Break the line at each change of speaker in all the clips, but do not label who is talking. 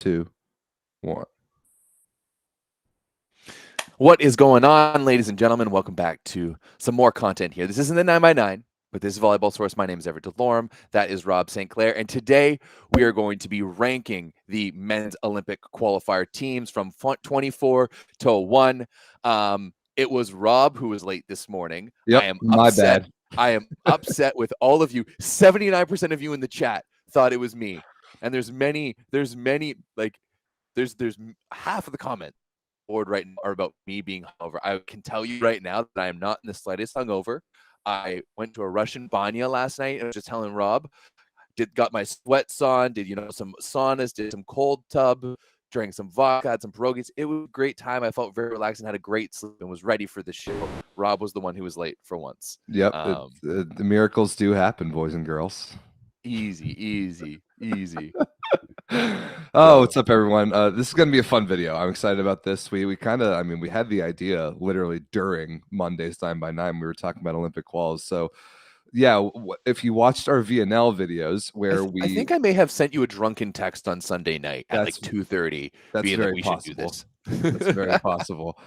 2, 1.
What is going on, ladies and gentlemen? Welcome back to some more content here. This isn't the 9x9, but this is Volleyball Source. My name is Everett Delorme. That is Rob St. Clair. And today we are going to be ranking the men's Olympic qualifier teams from 24 to 1. It was Rob who was late this morning.
Yep,
I am
my
upset.
bad.
I am upset with all of you. 79% of you in the chat thought it was me. And there's half of the comments board right now are about me being hungover. I can tell you right now that I am not in the slightest hungover. I went to a Russian banya last night and I was just telling Rob, got my sweats on, did some saunas, did some cold tub, drank some vodka, had some pierogies. It was a great time. I felt very relaxed and had a great sleep and was ready for the show. Rob was the one who was late for once.
Yep, the miracles do happen, boys and girls.
Easy.
What's up, everyone? This is going to be a fun video. I'm excited about this. We had the idea literally during Monday's 9x9. We were talking about Olympic quals. So, yeah, if you watched our VNL videos where
I think I may have sent you a drunken text on Sunday night at like 2:30.
That's
being
very
like, we
possible.
should do this.
That's very possible.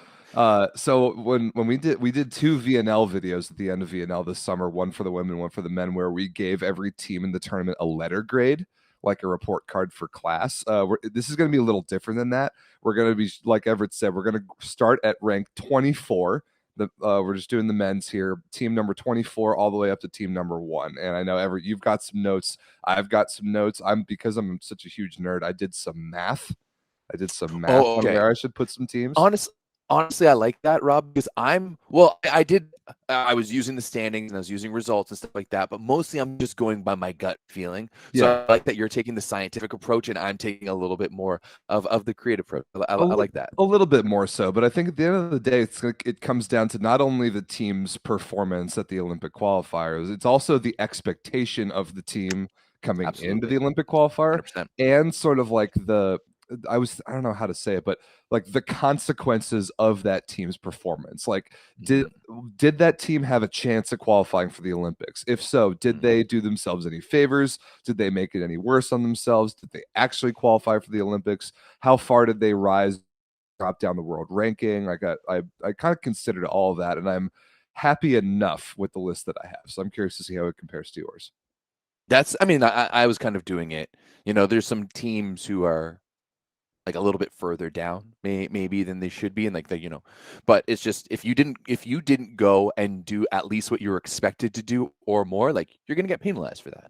So when we did 2 VNL videos at the end of VNL this summer, one for the women, one for the men, where we gave every team in the tournament a letter grade, like a report card for class. This is going to be a little different than that. We're going to be, like Everett said, we're going to start at rank 24. We're just doing the men's here, team number 24 all the way up to team number 1. And I know, Everett, you've got some notes. I've got some notes. Because I'm such a huge nerd, I did some math. On where I should put some teams.
Honestly, I like that, Rob, because I was using the standings and I was using results and stuff like that, but mostly I'm just going by my gut feeling. So I like that you're taking the scientific approach and I'm taking a little bit more of the creative approach. I like that.
A little bit more so, but I think at the end of the day, it comes down to not only the team's performance at the Olympic qualifiers, it's also the expectation of the team coming into the Olympic qualifier
100%.
And sort of like I don't know how to say it, but like the consequences of that team's performance. Like, did that team have a chance at qualifying for the Olympics? If so, did they do themselves any favors? Did they make it any worse on themselves? Did they actually qualify for the Olympics? How far did they drop down the world ranking? I kind of considered all of that, and I'm happy enough with the list that I have. So I'm curious to see how it compares to yours.
I was kind of doing it. There's some teams who are like a little bit further down maybe than they should be, and but it's just if you didn't go and do at least what you were expected to do or more, like, you're gonna get penalized for that.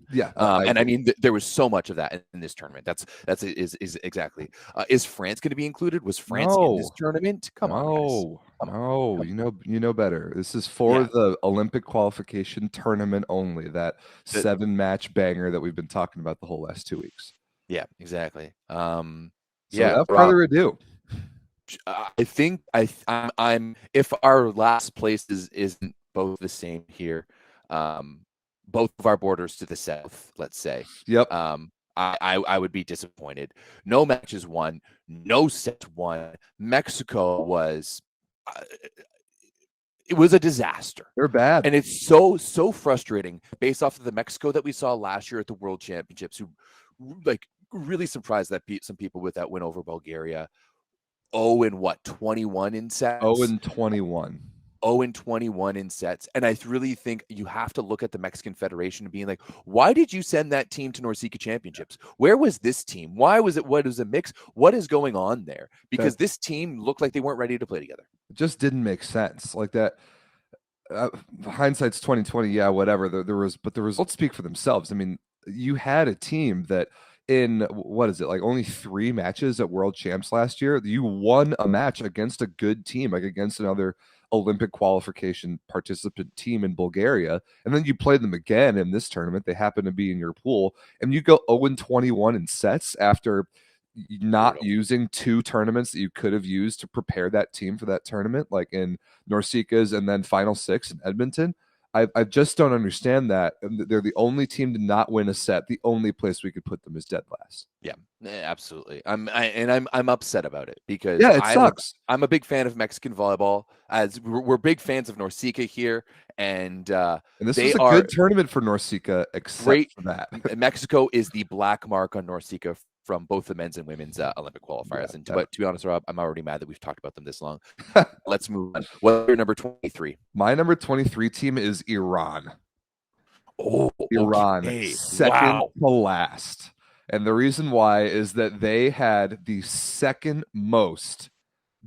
There was so much of that in this tournament. That's exactly. Is France going to be included? Was France in this tournament? Come on, guys.
No, you know better. This is for the Olympic qualification tournament only, that 7-match banger that we've been talking about the whole last 2 weeks.
Yeah, exactly.
So without further ado,
I think I'm if our last places isn't both the same here, both of our borders to the south, let's say.
Yep.
I would be disappointed. No matches won, no sets won. Mexico was it was a disaster.
They're bad.
And it's so frustrating based off of the Mexico that we saw last year at the World Championships, who really surprised that some people with that win over Bulgaria. 21 in sets.
0-21.
0-21 in sets. And I really think you have to look at the Mexican Federation and being like, why did you send that team to NORCECA Championships? Where was this team? Why was it? What was a mix? What is going on there? Because this team looked like they weren't ready to play together.
It just didn't make sense. Like that. Hindsight's 2020. Yeah, whatever. But the results speak for themselves. I mean, you had a team that in only 3 matches at World Champs last year, you won a match against a good team, like against another Olympic qualification participant team in Bulgaria, and then you played them again in this tournament. They happen to be in your pool, and you go 0-21 in sets after not using 2 tournaments that you could have used to prepare that team for that tournament, like in NORCECA's and then Final 6 in Edmonton. I just don't understand that. They're the only team to not win a set. The only place we could put them is dead last.
Yeah, absolutely. I'm upset about it because
it sucks.
I'm a big fan of Mexican volleyball, as we're big fans of NORCECA here, and
this was a good tournament for NORCECA, except for that.
Mexico is the black mark on NORCECA from both the men's and women's Olympic qualifiers.
Yeah,
But to be honest, Rob, I'm already mad that we've talked about them this long. Let's move on. What's your number 23?
My number 23 team is Iran.
Oh,
Iran,
okay.
second
Wow.
to last. And the reason why is that they had the second most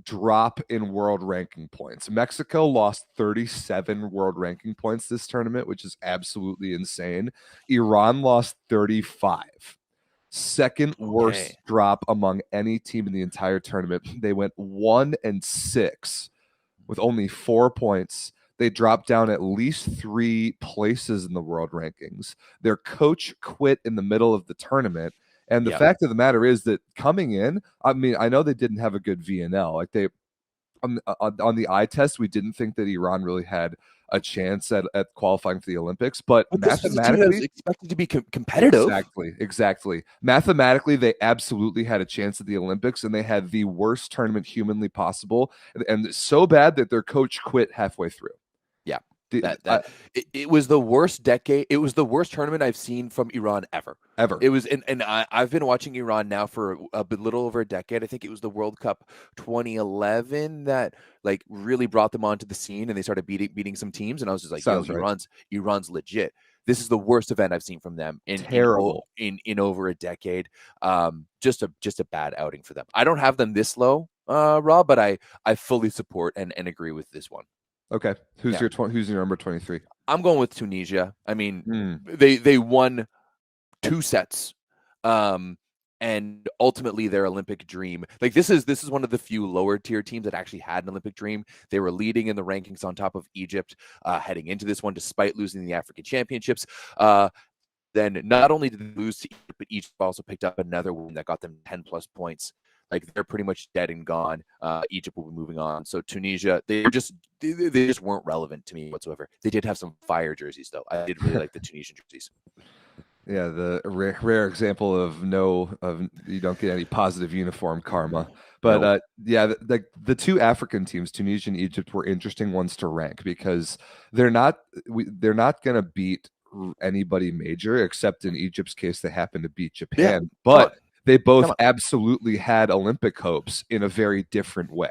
drop in world ranking points. Mexico lost 37 world ranking points this tournament, which is absolutely insane. Iran lost 35. Second worst drop among any team in the entire tournament. They went 1-6 with only 4 points. They dropped down at least 3 places in the world rankings. Their coach quit in the middle of the tournament. And the fact of the matter is that coming in, I mean, I know they didn't have a good VNL. Like they on the eye test, we didn't think that Iran really had a chance at qualifying for the Olympics, but mathematically,
was expected to be competitive.
Exactly. Mathematically, they absolutely had a chance at the Olympics, and they had the worst tournament humanly possible, and so bad that their coach quit halfway through.
Yeah. It was the worst decade. It was the worst tournament I've seen from Iran ever. It was, and I've been watching Iran now for a little over a decade. I think it was the World Cup 2011 that like really brought them onto the scene, and they started beating some teams. And I was just like, Iran's legit. This is the worst event I've seen from them in over a decade. Just a bad outing for them. I don't have them this low, Rob, but I fully support and agree with this one.
Okay, who's your number 23?
I'm going with Tunisia. I mean, they won 2 sets, and ultimately their Olympic dream. Like this is one of the few lower tier teams that actually had an Olympic dream. They were leading in the rankings on top of Egypt, heading into this one, despite losing the African Championships. Then not only did they lose to Egypt, but Egypt also picked up another win that got them 10 plus points. Like they're pretty much dead and gone. Egypt will be moving on. So Tunisia, they just weren't relevant to me whatsoever. They did have some fire jerseys though. I did really like the Tunisian jerseys.
Yeah, the rare example of you don't get any positive uniform karma. But the 2 African teams, Tunisia and Egypt, were interesting ones to rank because they're not going to beat anybody major, except in Egypt's case they happen to beat Japan. But they both absolutely had Olympic hopes in a very different way.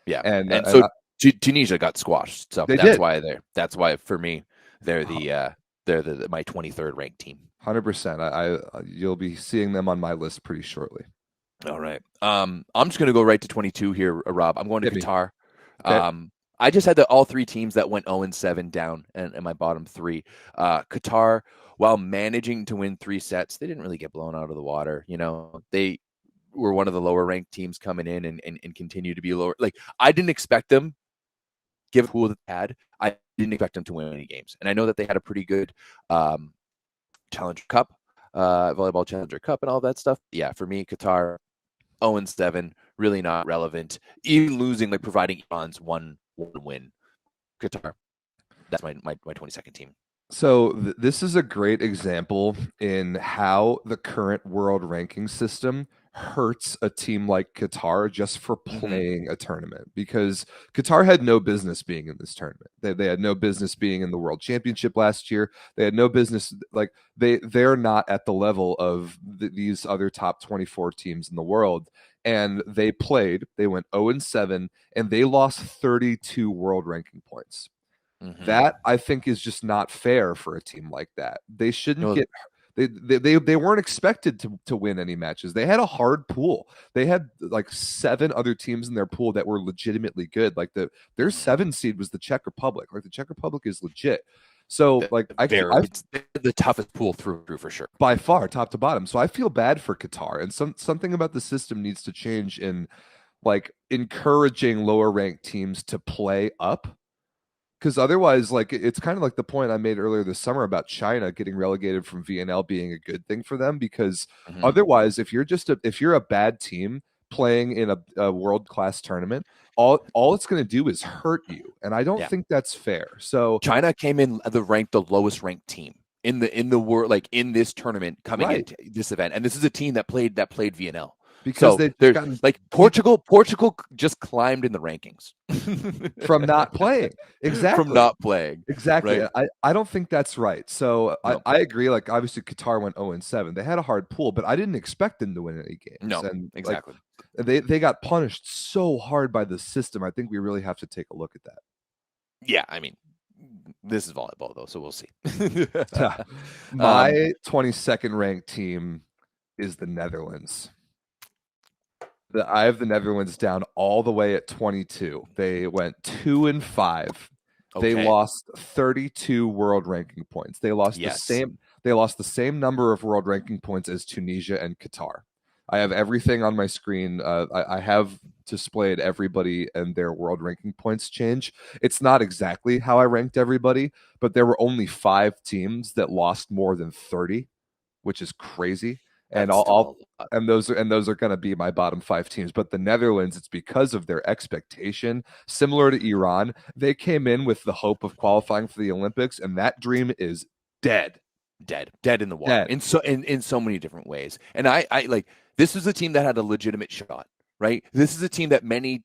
Yeah, and so Tunisia got squashed. So that's why for me they're my 23rd ranked team.
100%. You'll be seeing them on my list pretty shortly.
All right. I'm just going to go right to 22 here, Rob. I'm going to Qatar.
Okay.
I just had all 3 teams that went 0-7 down and my bottom 3. Qatar, while managing to win 3 sets, they didn't really get blown out of the water. You know, they were one of the lower ranked teams coming in and continue to be lower. Like I didn't expect them, given who they had. I didn't expect them to win any games. And I know that they had a pretty good Challenger Cup, Volleyball Challenger Cup and all that stuff. Yeah, for me, Qatar, 0-7, really not relevant. Even losing, like providing Iran's one win. Qatar, that's my 22nd team.
So this is a great example in how the current world ranking system hurts a team like Qatar just for playing a tournament, because Qatar had no business being in this tournament. They had no business being in the World Championship last year. They had no business, like they're not at the level of these other top 24 teams in the world. And they went 0-7, and they lost 32 world ranking points. That I think is just not fair for a team like that. They shouldn't get. They weren't expected to win any matches. They had a hard pool. They had like 7 other teams in their pool that were legitimately good. Like their 7 seed was the Czech Republic. Like the Czech Republic is legit. So like
it's the toughest pool through for sure,
by far, top to bottom. So I feel bad for Qatar, and something about the system needs to change in like encouraging lower ranked teams to play up. Because otherwise, like it's kind of like the point I made earlier this summer about China getting relegated from VNL being a good thing for them. Because otherwise, if you're a bad team playing in a world-class tournament, all it's going to do is hurt you, and I don't think that's fair. So
China came in the lowest ranked team in the world, like in this tournament coming into this event, and this is a team that played VNL.
because
So
they've
there's
gotten
like Portugal just climbed in the rankings
from not playing.
from
Exactly.
not playing.
Exactly.
Right?
I don't think that's right. So
No,
I agree. Like obviously Qatar went 0-7. They had a hard pool, but I didn't expect them to win any games.
no,
And like
exactly.
they got punished so hard by the system. I think we really have to take a look at
Yeah, I mean, this is volleyball though, so we'll see.
that.
um,
My 22nd ranked team is the Netherlands. I have the Netherlands down all the way at 22. They went 2-5. They
okay.
lost 32 world ranking points. They lost the
Yes.
same number of world ranking points as Tunisia and Qatar. I have everything on my screen. I have displayed everybody and their world ranking points change. It's not exactly how I ranked everybody, but there were only 5 teams that lost more than 30, which is crazy. And
That's still a lot.
and those are going to be my bottom 5 teams. But the Netherlands, it's because of their expectation. Similar to Iran, they came in with the hope of qualifying for the Olympics, and that dream is dead.
Dead in the water
Dead.
in so many different ways. And I like this was a team that had a legitimate shot, right? This is a team that many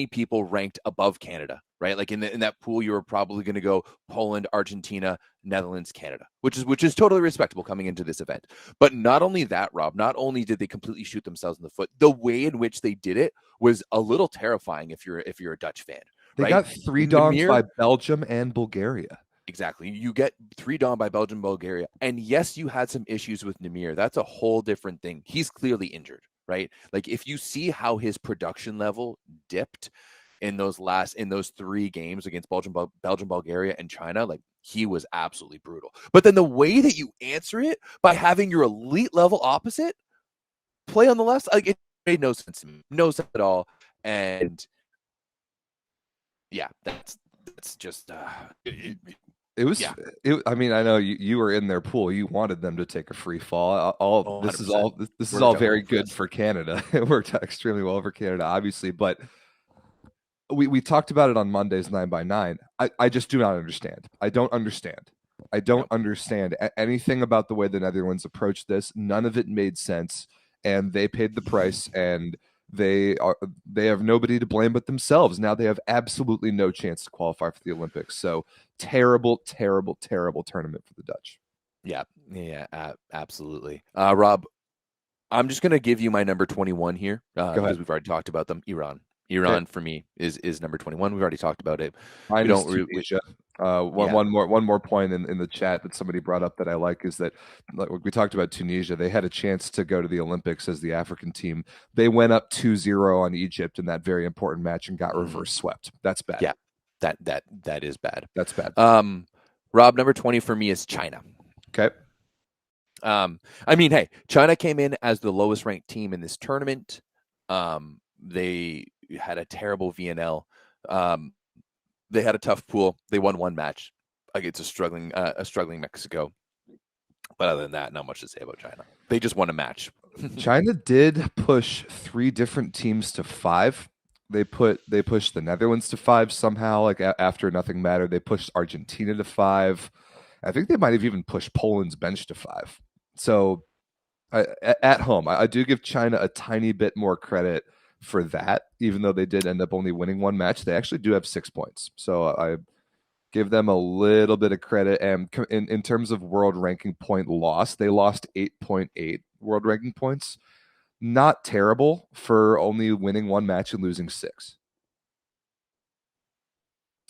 people ranked above Canada, right? Like in that pool, you were probably going to go Poland, Argentina, Netherlands, Canada, which is totally respectable coming into this event. But not only that, Rob, not only did they completely shoot themselves in the foot, the way in which they did it was a little terrifying if you're a Dutch fan,
They
right?
got 3 dongs
Namir,
by Belgium and Bulgaria.
exactly. You get 3 down by Belgium, Bulgaria. And yes, you had some issues with Namir. That's a whole different thing. He's clearly injured, right? Like if you see how his production level dipped in those 3 games against Belgium, Bulgaria, and China, like he was absolutely brutal. But then the way that you answer it by having your elite level opposite play on the left, like it made no sense to me. No sense at all. And yeah, that's just
It was.
yeah.
I mean, I know you were in their pool. You wanted them to take a free fall. All this is
100%.
all this is all very good for Canada. It worked out extremely well for Canada, obviously. But we talked about it on Monday's 9x9. I just do not understand. I don't understand. I don't understand anything about the way the Netherlands approached this. None of it made sense, and they paid the price. And they have nobody to blame but themselves. Now they have absolutely no chance to qualify for the Olympics. So terrible, terrible, terrible tournament for the Dutch.
Yeah, absolutely. Rob, I'm just gonna give you my number 21 here because we've already talked about them. Iran for me is number 21. We've already talked about it.
Mine is Tunisia. One more point in the chat that somebody brought up that I like is that, like, we talked about Tunisia. They had a chance to go to the Olympics as the African team. They went up 2-0 on Egypt in that very important match and got reverse swept. That's bad.
Yeah, that is bad.
That's bad.
Rob, number 20 for me is China.
Okay.
I mean, hey, China came in as the lowest ranked team in this tournament. They had a terrible VNL. They had a tough pool. They won 1 match against a struggling Mexico. But other than that, not much to say about China. They just won a match.
China did push 3 different teams to 5. They pushed the Netherlands to 5 somehow. Like after nothing mattered, they pushed Argentina to 5. I think they might have even pushed Poland's bench to 5. So at home, I do give China a tiny bit more credit for that, even though they did end up only winning 1 match. They actually do have 6 points. So I give them a little bit of credit. And in terms of world ranking point loss, they lost 8.8 world ranking points. Not terrible for only winning 1 match and losing 6.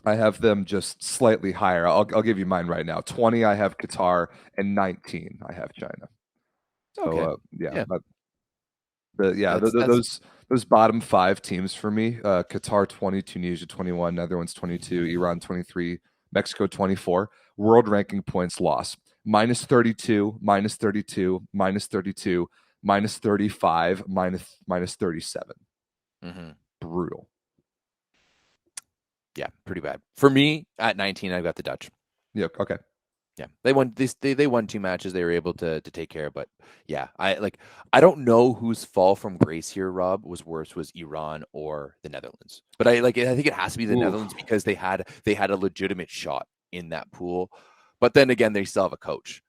I have them just slightly higher. I'll give you mine right now. 20 I have Qatar, and 19 I have China. So
Okay.
those bottom 5 teams for me: Qatar 20, Tunisia 21, Netherlands 22, Iran 23, Mexico 24. World ranking points loss: minus 32, minus 32, minus 32, minus 35, minus 37.
Mm-hmm.
Brutal.
Yeah, pretty bad. For me, at 19, I got the Dutch.
Yeah. Okay.
Yeah, they won this. They won 2 matches. They were able to take care of. But yeah, I don't know whose fall from grace here, Rob, was worse, was Iran or the Netherlands. But I think it has to be the Netherlands because they had a legitimate shot in that pool. But then again, they still have a coach.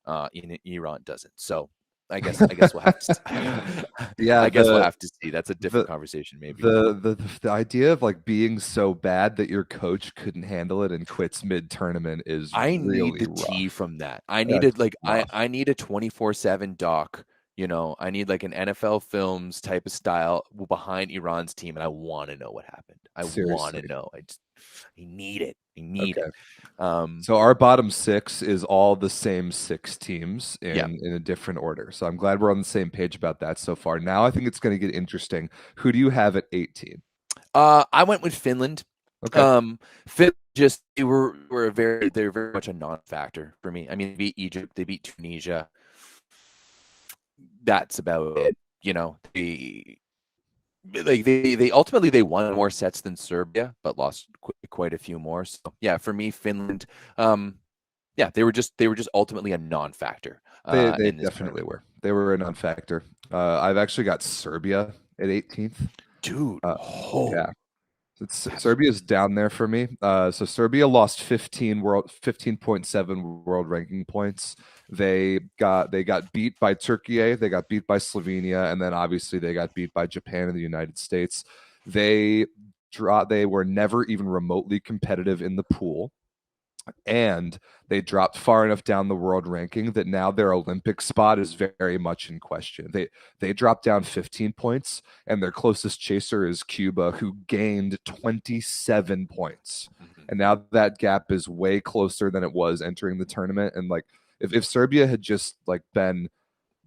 Iran doesn't. So I guess we'll have to.
Yeah,
I guess we'll have to see. That's a
the
different conversation, maybe.
the idea of like being so bad that your coach couldn't handle it and quits mid tournament is
I need
really
the tea
rough.
from that. I
That's
needed like
rough.
I need a 24/7 doc. I need like an NFL films type of style behind Iran's team, and I want to know what happened. I want to
Seriously.
know. I need it. I need
Okay.
it. Um,
So our bottom six is all the same six teams
yeah.
in a different order. So I'm glad we're on the same page about that so far. Now I think it's going to get interesting. Who do you have at 18?
I went with Finland.
Okay.
Finland just they're very much a non-factor for me. I mean, they beat Egypt, they beat Tunisia. That's about it. They ultimately they won more sets than Serbia, but lost quite a few more. So yeah, for me, Finland, yeah, they were just ultimately a non-factor
They
in this
definitely
tournament.
were. They were a non-factor. I've actually got Serbia at 18th.
Dude,
Uh,
oh,
yeah.
that's
Serbia's down there for me. So Serbia lost 15.7 world ranking points. They got beat by Turkey, they got beat by Slovenia, and then obviously they got beat by Japan and the United States. They were never even remotely competitive in the pool, and they dropped far enough down the world ranking that now their Olympic spot is very much in question. They dropped down 15 points, and their closest chaser is Cuba, who gained 27 points.
Mhm.
And now that gap is way closer than it was entering the tournament. And like if Serbia had just like been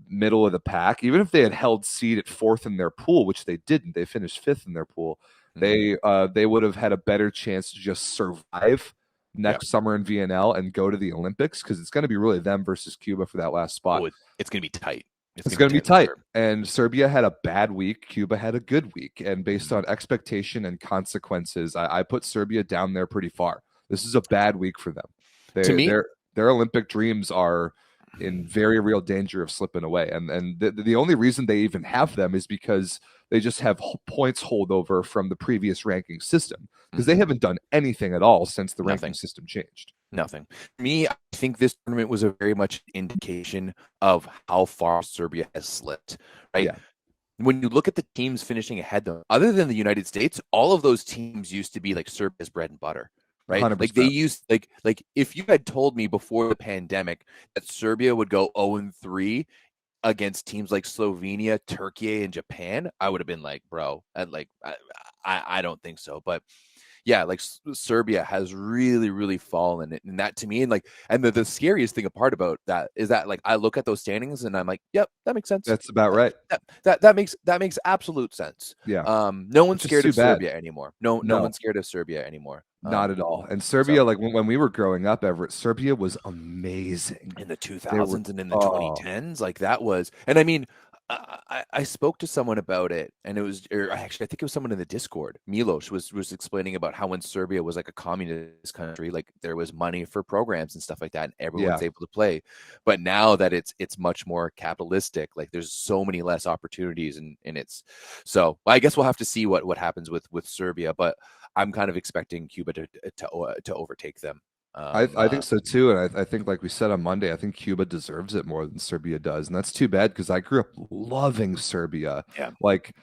middle of the pack, even if they had held seed at fourth in their pool, which they didn't, they finished fifth in their pool.
Mhm.
They would have had a better chance to just survive
Yeah.
next summer in VNL and go to the Olympics, because it's going to be really them versus Cuba for that last spot.
Oh, it's gonna be tight. It's
It's
gonna be
going to be
tight for
tight.
sure.
And Serbia had a bad week. Cuba had a good week. And based
Mhm.
on expectation and consequences, I put Serbia down there pretty far. This is a bad week for them.
To
They,
me,
their Olympic dreams are in very real danger of slipping away. And the only reason they even have them is because they just have points holdover from the previous ranking system, because they
mhm,
haven't done anything at all since the ranking
nothing.
system changed.
Nothing. Me, I think this tournament was a very much indication of how far Serbia has slipped, right?
Yeah,
When you look at the teams finishing ahead, though, other than the United States, all of those teams used to be like Serbia's bread and butter, right? Like they
100%.
used like if you had told me before the pandemic that Serbia would go 0-3 against teams like Slovenia, Turkey, and Japan, I would have been like, bro, I don't think so. But yeah, like Serbia has really, really fallen, and that to me, and the scariest thing apart about that is that like I look at those standings and I'm like, yep, that makes sense.
That's about right.
That makes absolute sense.
Yeah,
No one's
which is
scared
too
of
bad.
Serbia anymore. No
No,
one's scared of Serbia anymore.
not at all. And
So
Serbia, like when we were growing up, Everett, Serbia was amazing.
in the
They were,
2000s and in the
oh,
2010s, like that was, and I mean, I spoke to someone about it, and it was, or actually, I think it was someone in the Discord. Milos was explaining about how when Serbia was like a communist country, like there was money for programs and stuff like that, and
yeah.
everyone's able to play. But now that it's much more capitalistic, like there's so many less opportunities, and it's so. I guess we'll have to see what happens with Serbia, but I'm kind of expecting Cuba to overtake them.
I think so too, and I think, like we said on Monday, I think Cuba deserves it more than Serbia does, and that's too bad because I grew up loving Serbia.
Yeah.
Like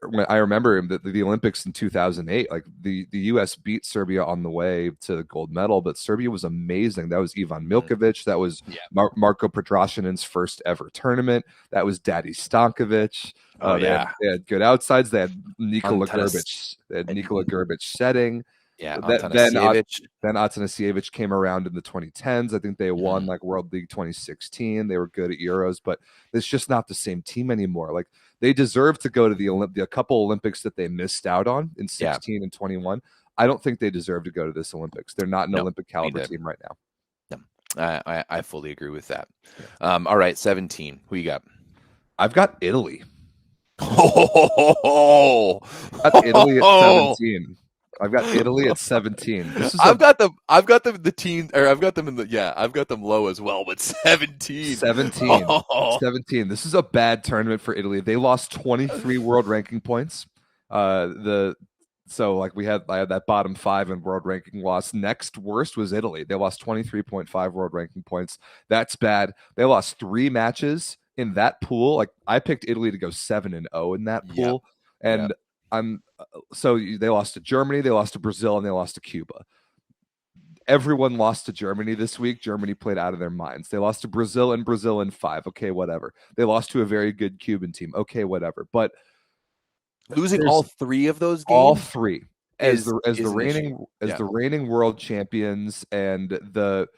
when I remember the Olympics in 2008, like the U.S. beat Serbia on the way to the gold medal, but Serbia was amazing. That was Ivan
Mhm.
Milkovic. That was
Yeah.
Marko Petrosyan's first ever tournament. That was Daddy Stankovic.
Oh
They had
yeah.
they had good outsides. They had Nikola
Antanas
Grbic. They had Nikola
and
Grbic setting.
yeah,
That then
Antanasievich.
then Atanasievich came around in the 2010s. I think they won
Mhm.
like World League 2016. They were good at Euros, but it's just not the same team anymore. Like they deserve to go to the couple Olympics that they missed out on in
Yeah.
16 and 21. I don't think they deserve to go to this Olympics. They're not an
No,
Olympic
me
caliber
neither.
team right now.
No. I fully agree with that.
Yeah.
All right, 17. Who you got?
I've got Italy.
Oh,
I've got Italy at 17. I've got Italy at 17. This is a
I've got them the team, or I've got them in the, yeah, I've got them low as well, but 17.
17.
Oh,
17. This is a bad tournament for Italy. They lost 23 world ranking points. The So like I had that bottom five in world ranking loss. Next worst was Italy. They lost 23.5 world ranking points. That's bad. They lost 3 matches in that pool, like I picked Italy to go 7-0 in that
Yep.
pool, and
Yep.
I'm they lost to Germany, they lost to Brazil, and they lost to Cuba. Everyone lost to Germany this week. Germany played out of their minds. They lost to Brazil and Brazil in 5. Okay, whatever. They lost to a very good Cuban team. Okay, whatever. But
Losing all
there's
three of those
all
games
three
is an issue.
as
Yeah.
the reigning world champions, and the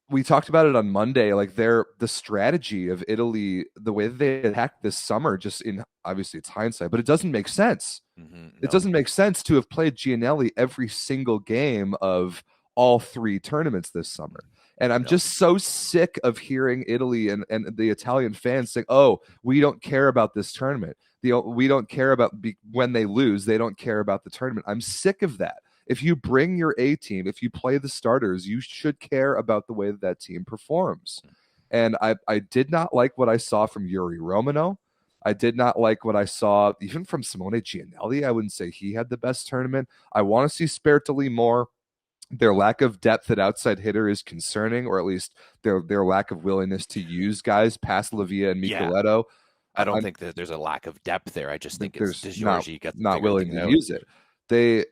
we talked about it on Monday. Like the strategy of Italy, the way that they attacked this summer, just in obviously it's hindsight, but it doesn't make sense. It
No.
doesn't make sense to have played Gianelli every single game of all 3 tournaments this summer. And I'm
No.
just so sick of hearing Italy and the Italian fans saying, "Oh, we don't care about this tournament. We don't care about when they lose. They don't care about the tournament." I'm sick of that. If you bring your A team, if you play the starters, you should care about the way that that team performs. And I did not like what I saw from Yuri Romano. I did not like what I saw even from Simone Gianelli. I wouldn't say he had the best tournament. I want to see Spertoli more. Their lack of depth at outside hitter is concerning, or at least their lack of willingness to use guys past Lavia and
Yeah.
Micheletto.
I don't
I'm
think that there's a lack of depth there. I just think it's
there's not
DeGiorgi got to
not
figure
willing
things
to
out.
use it. They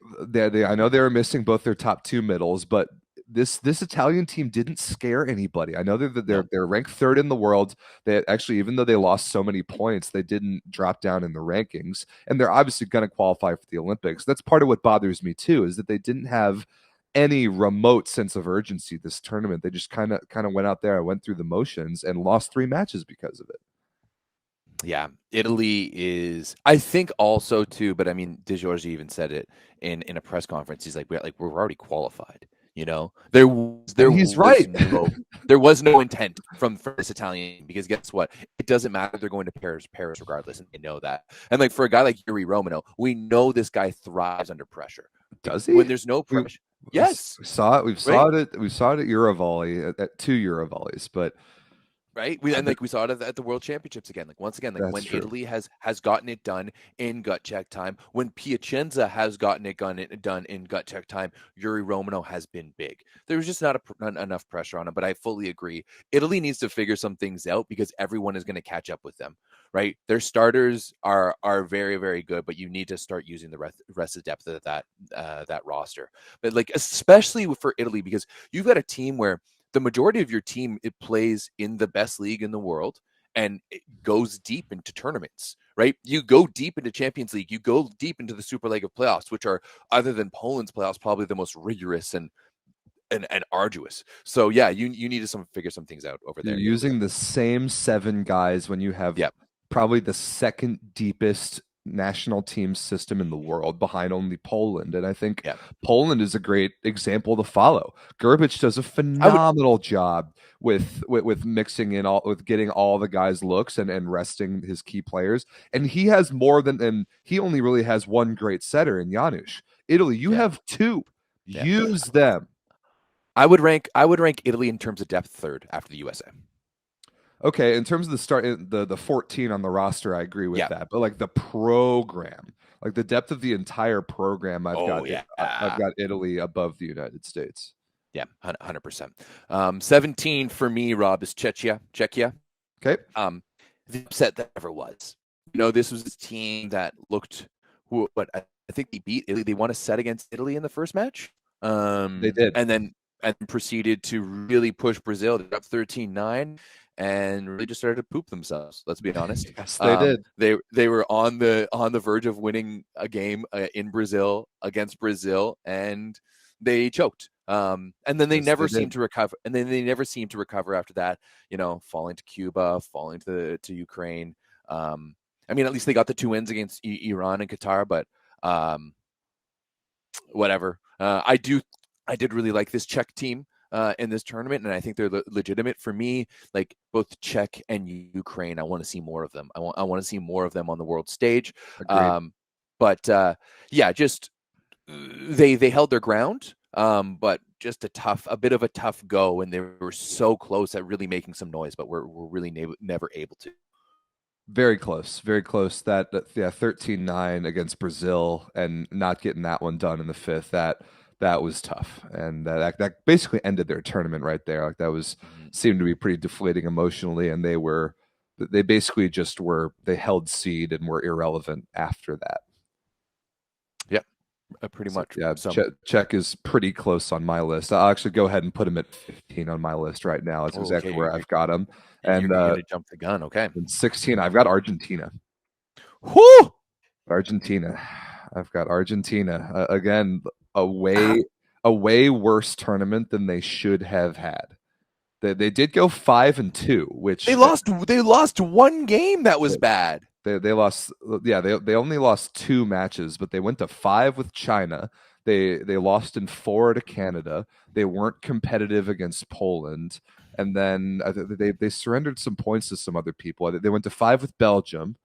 I know they were missing both their top 2 middles, but this Italian team didn't scare anybody. I know they're ranked 3rd in the world. They actually, even though they lost so many points, they didn't drop down in the rankings, and they're obviously going to qualify for the Olympics. That's part of what bothers me too, is that they didn't have any remote sense of urgency this tournament. They just kind of went out there and went through the motions and lost 3 matches because of it.
Yeah, Italy is. I think also too, but I mean, DeGiorgi even said it in a press conference. He's like, we're already qualified. You know,
And he's right.
there was no intent from this Italian, because guess what? It doesn't matter. They're going to Paris regardless, and they know that. And like for a guy like Yuri Romano, we know this guy thrives under pressure.
Does he?
When there's no pressure, yes,
we saw it. We
right?
saw it at Eurovolley at 2 Eurovolleys, but
Right. And like we saw it at the World Championships again. Like once again, like when
true.
Italy has gotten it done in gut check time, when Piacenza has gotten it done in gut check time, Yuri Romano has been big. There was just not enough pressure on him. But I fully agree. Italy needs to figure some things out, because everyone is going to catch up with them. Right. Their starters are very, very good, but you need to start using the rest of the depth of that roster. But like especially for Italy, because you've got a team where the majority of your team, it plays in the best league in the world, and it goes deep into tournaments, right? You go deep into Champions League, you go deep into the Super League of playoffs, which are, other than Poland's playoffs, probably the most rigorous and arduous. So yeah, you need to figure some things out over there.
You're using the same 7 guys when you have probably the second deepest national team system in the world, behind only Poland. And I think Poland is a great example to follow. Gerbic does a phenomenal job with mixing in with getting all the guys looks and resting his key players. And he has more than, and he only really has one great setter in Janusz. Italy, you have 2. Use them.
I would rank Italy in terms of depth 3rd after the USA.
Okay, in terms of the 14 on the roster, I agree with that. But like the program, like the depth of the entire program, I've got Italy above the United States.
Yeah, 100%. 17 for me, Rob, is Czechia.
Okay.
The upset that ever was. You know, this was a team that looked. What I think they beat Italy. They won a set against Italy in the first match.
They did,
and proceeded to really push Brazil. They're up 13-9. And really just started to poop themselves. Let's be honest.
Yes, they did.
They were on the verge of winning a game in Brazil against Brazil, and they choked. And then they never seemed to recover. And then they never seemed to recover after that. You know, falling to Cuba, falling to Ukraine. I mean, at least they got the 2 wins against Iran and Qatar. But whatever. I did really like this Czech team in this tournament, and I think they're legitimate. For me, like both Czech and Ukraine, I want to see more of them. I want to see more of them on the world stage. But just they held their ground, but just a bit of a tough go, and they were so close at really making some noise, but we're really never able to.
Very close. That 13-9 against Brazil and not getting that one done in the 5th, that was tough, and that basically ended their tournament right there. Like that seemed to be pretty deflating emotionally, and they were They basically just they held seed and were irrelevant after that.
Yeah, pretty much.
Yeah, Czech is pretty close on my list. I'll actually go ahead and put him at 15 on my list right now. It's exactly where I've got him. And
you're going to jump the gun, okay?
And 16, I've got Argentina.
Whoo!
Argentina. I've got Argentina. Again, a way worse tournament than they should have had. They did go 5-2, which
they lost one game that was bad.
They lost, yeah, they only lost 2 matches, but they went to 5 with China. They lost in 4 to Canada. They weren't competitive against Poland, and then they surrendered some points to some other people. They went to 5 with Belgium.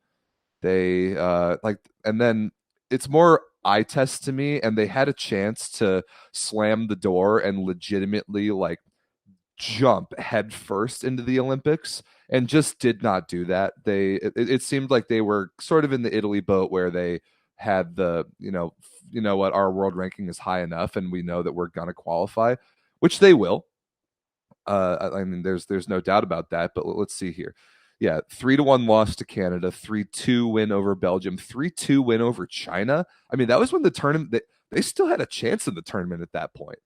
They and then it's more eye test to me, and they had a chance to slam the door and legitimately jump head first into the Olympics and just did not do that. It seemed like they were sort of in the Italy boat where they had the, you know what, our world ranking is high enough and we know that we're going to qualify, which they will. I mean, there's no doubt about that, but let's see here. Yeah, 3-1 loss to Canada, 3-2 win over Belgium, 3-2 win over China. I mean, that was when the tournament, they still had a chance in the tournament at that point.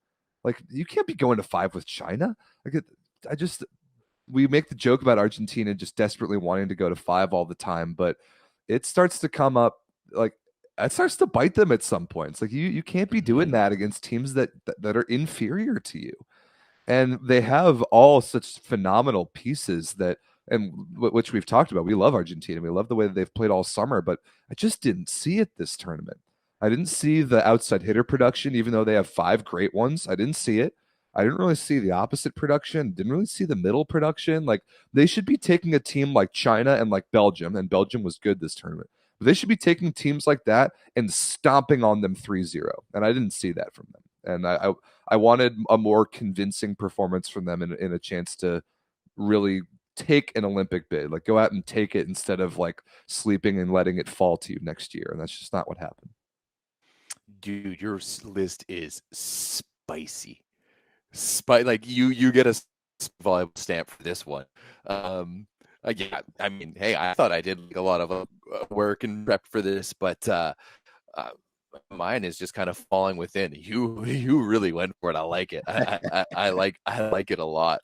Like, you can't be going to 5 with China. We make the joke about Argentina just desperately wanting to go to 5 all the time, but it starts to come up, it starts to bite them at some points. Like, you can't be doing that against teams that are inferior to you. And they have all such phenomenal pieces and which we've talked about. We love Argentina. We love the way that they've played all summer, but I just didn't see it this tournament. I didn't see the outside hitter production, even though they have 5 great ones. I didn't see it. I didn't really see the opposite production. Didn't really see the middle production. Like, they should be taking a team like China and like Belgium, and Belgium was good this tournament. But they should be taking teams like that and stomping on them 3-0. And I didn't see that from them. And I wanted a more convincing performance from them in a chance to really take an Olympic bid. Like, go out and take it instead of sleeping and letting it fall to you next year. And that's just not what happened.
Dude, your list is spicy. You get a volleyball stamp for this one. Yeah, I mean, hey, I thought I did a lot of work and prep for this, but mine is just kind of falling within. You really went for it. I like it. I like it a lot.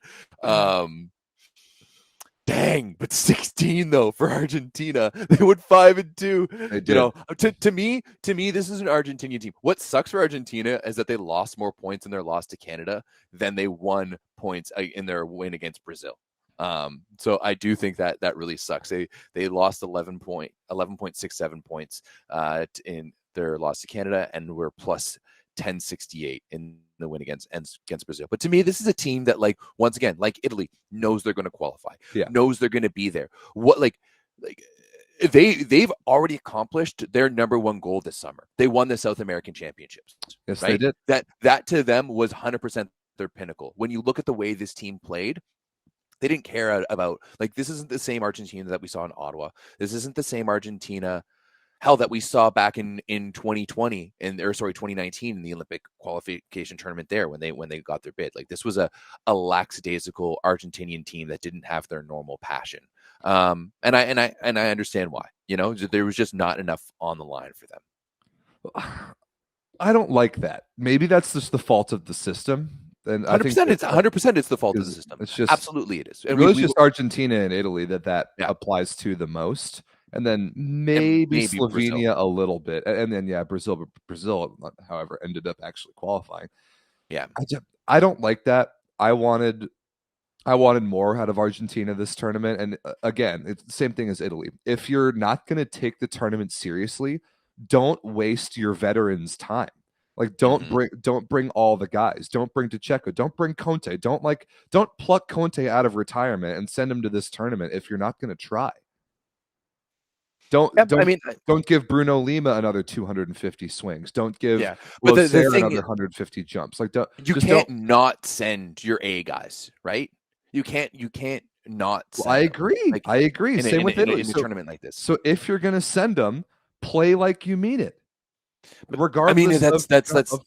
Dang, but 16 though for Argentina. They went 5-2.
They did.
You know, to me, this is an Argentinian team. What sucks for Argentina is that they lost more points in their loss to Canada than they won points in their win against Brazil. So I do think that really sucks. They lost 11.67 points in their loss to Canada and were plus 1068 in the win against Brazil. But to me, this is a team that, once again, like Italy, knows they're going to qualify, knows they're going to be there. They've already accomplished their number one goal this summer. They won the South American Championships.
Yes,
right?
They did.
That to them was 100% their pinnacle. When you look at the way this team played, they didn't care about, this isn't the same Argentina that we saw in Ottawa. This isn't the same Argentina that we saw back in 2019 in the Olympic qualification tournament there when they got their bid. This was a lackadaisical Argentinian team that didn't have their normal passion. And I understand why. There was just not enough on the line for them.
I don't like that. Maybe that's just the fault of the system. And
100%, it's 100%. It's the fault of the system.
It's just
absolutely it is.
And really, it's just Argentina and Italy that applies to the most. And then maybe Slovenia Brazil. A little bit. And then, Brazil, however, ended up actually qualifying.
Yeah.
I don't like that. I wanted more out of Argentina this tournament. And again, it's the same thing as Italy. If you're not going to take the tournament seriously, don't waste your veterans' time. Don't bring all the guys. Don't bring DeCecco. Don't bring Conte. Don't pluck Conte out of retirement and send him to this tournament if you're not going to try. Don't give Bruno Lima another 250 swings. Don't give Loser another 150 jumps.
You can't not send your A guys, right? You can't not send
I agree. I agree. Same with Italy.
In a tournament like this.
So if you're going to send them, play like you mean it. Regardless,
of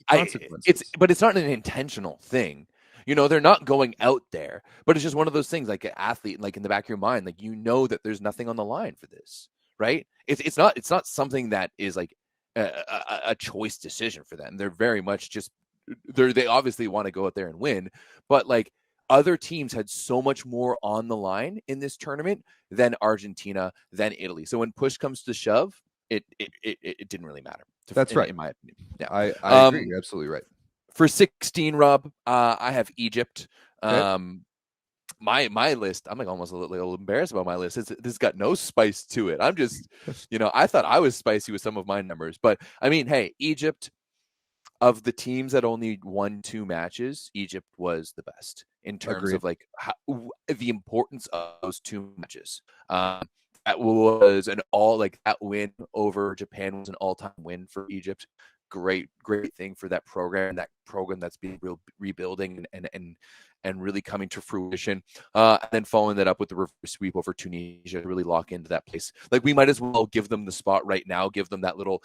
consequences. But it's not an intentional thing. they're not going out there, but it's just one of those things, like an athlete, like in the back of your mind, like that there's nothing on the line for this, right? It's not something that is like a choice decision for them. They're very much just they obviously want to go out there and win, but like other teams had so much more on the line in this tournament than Argentina, than Italy. So when push comes to shove, it didn't really matter.
That's right.
In my opinion. Yeah.
I agree. You're absolutely right.
For 16, Rob, I have Egypt.
Okay.
My list, I'm like almost a little embarrassed about my list. This got no spice to it. I'm just, I thought I was spicy with some of my numbers, but I mean, hey, Egypt, of the teams that only won 2 matches, Egypt was the best in terms
Agreed.
of like the importance of those 2 matches. That was that win over Japan was an all-time win for Egypt. Great thing for that program. That program that's been rebuilding and really coming to fruition. And then following that up with the reverse sweep over Tunisia to really lock into that place. Like, we might as well give them the spot right now. Give them that little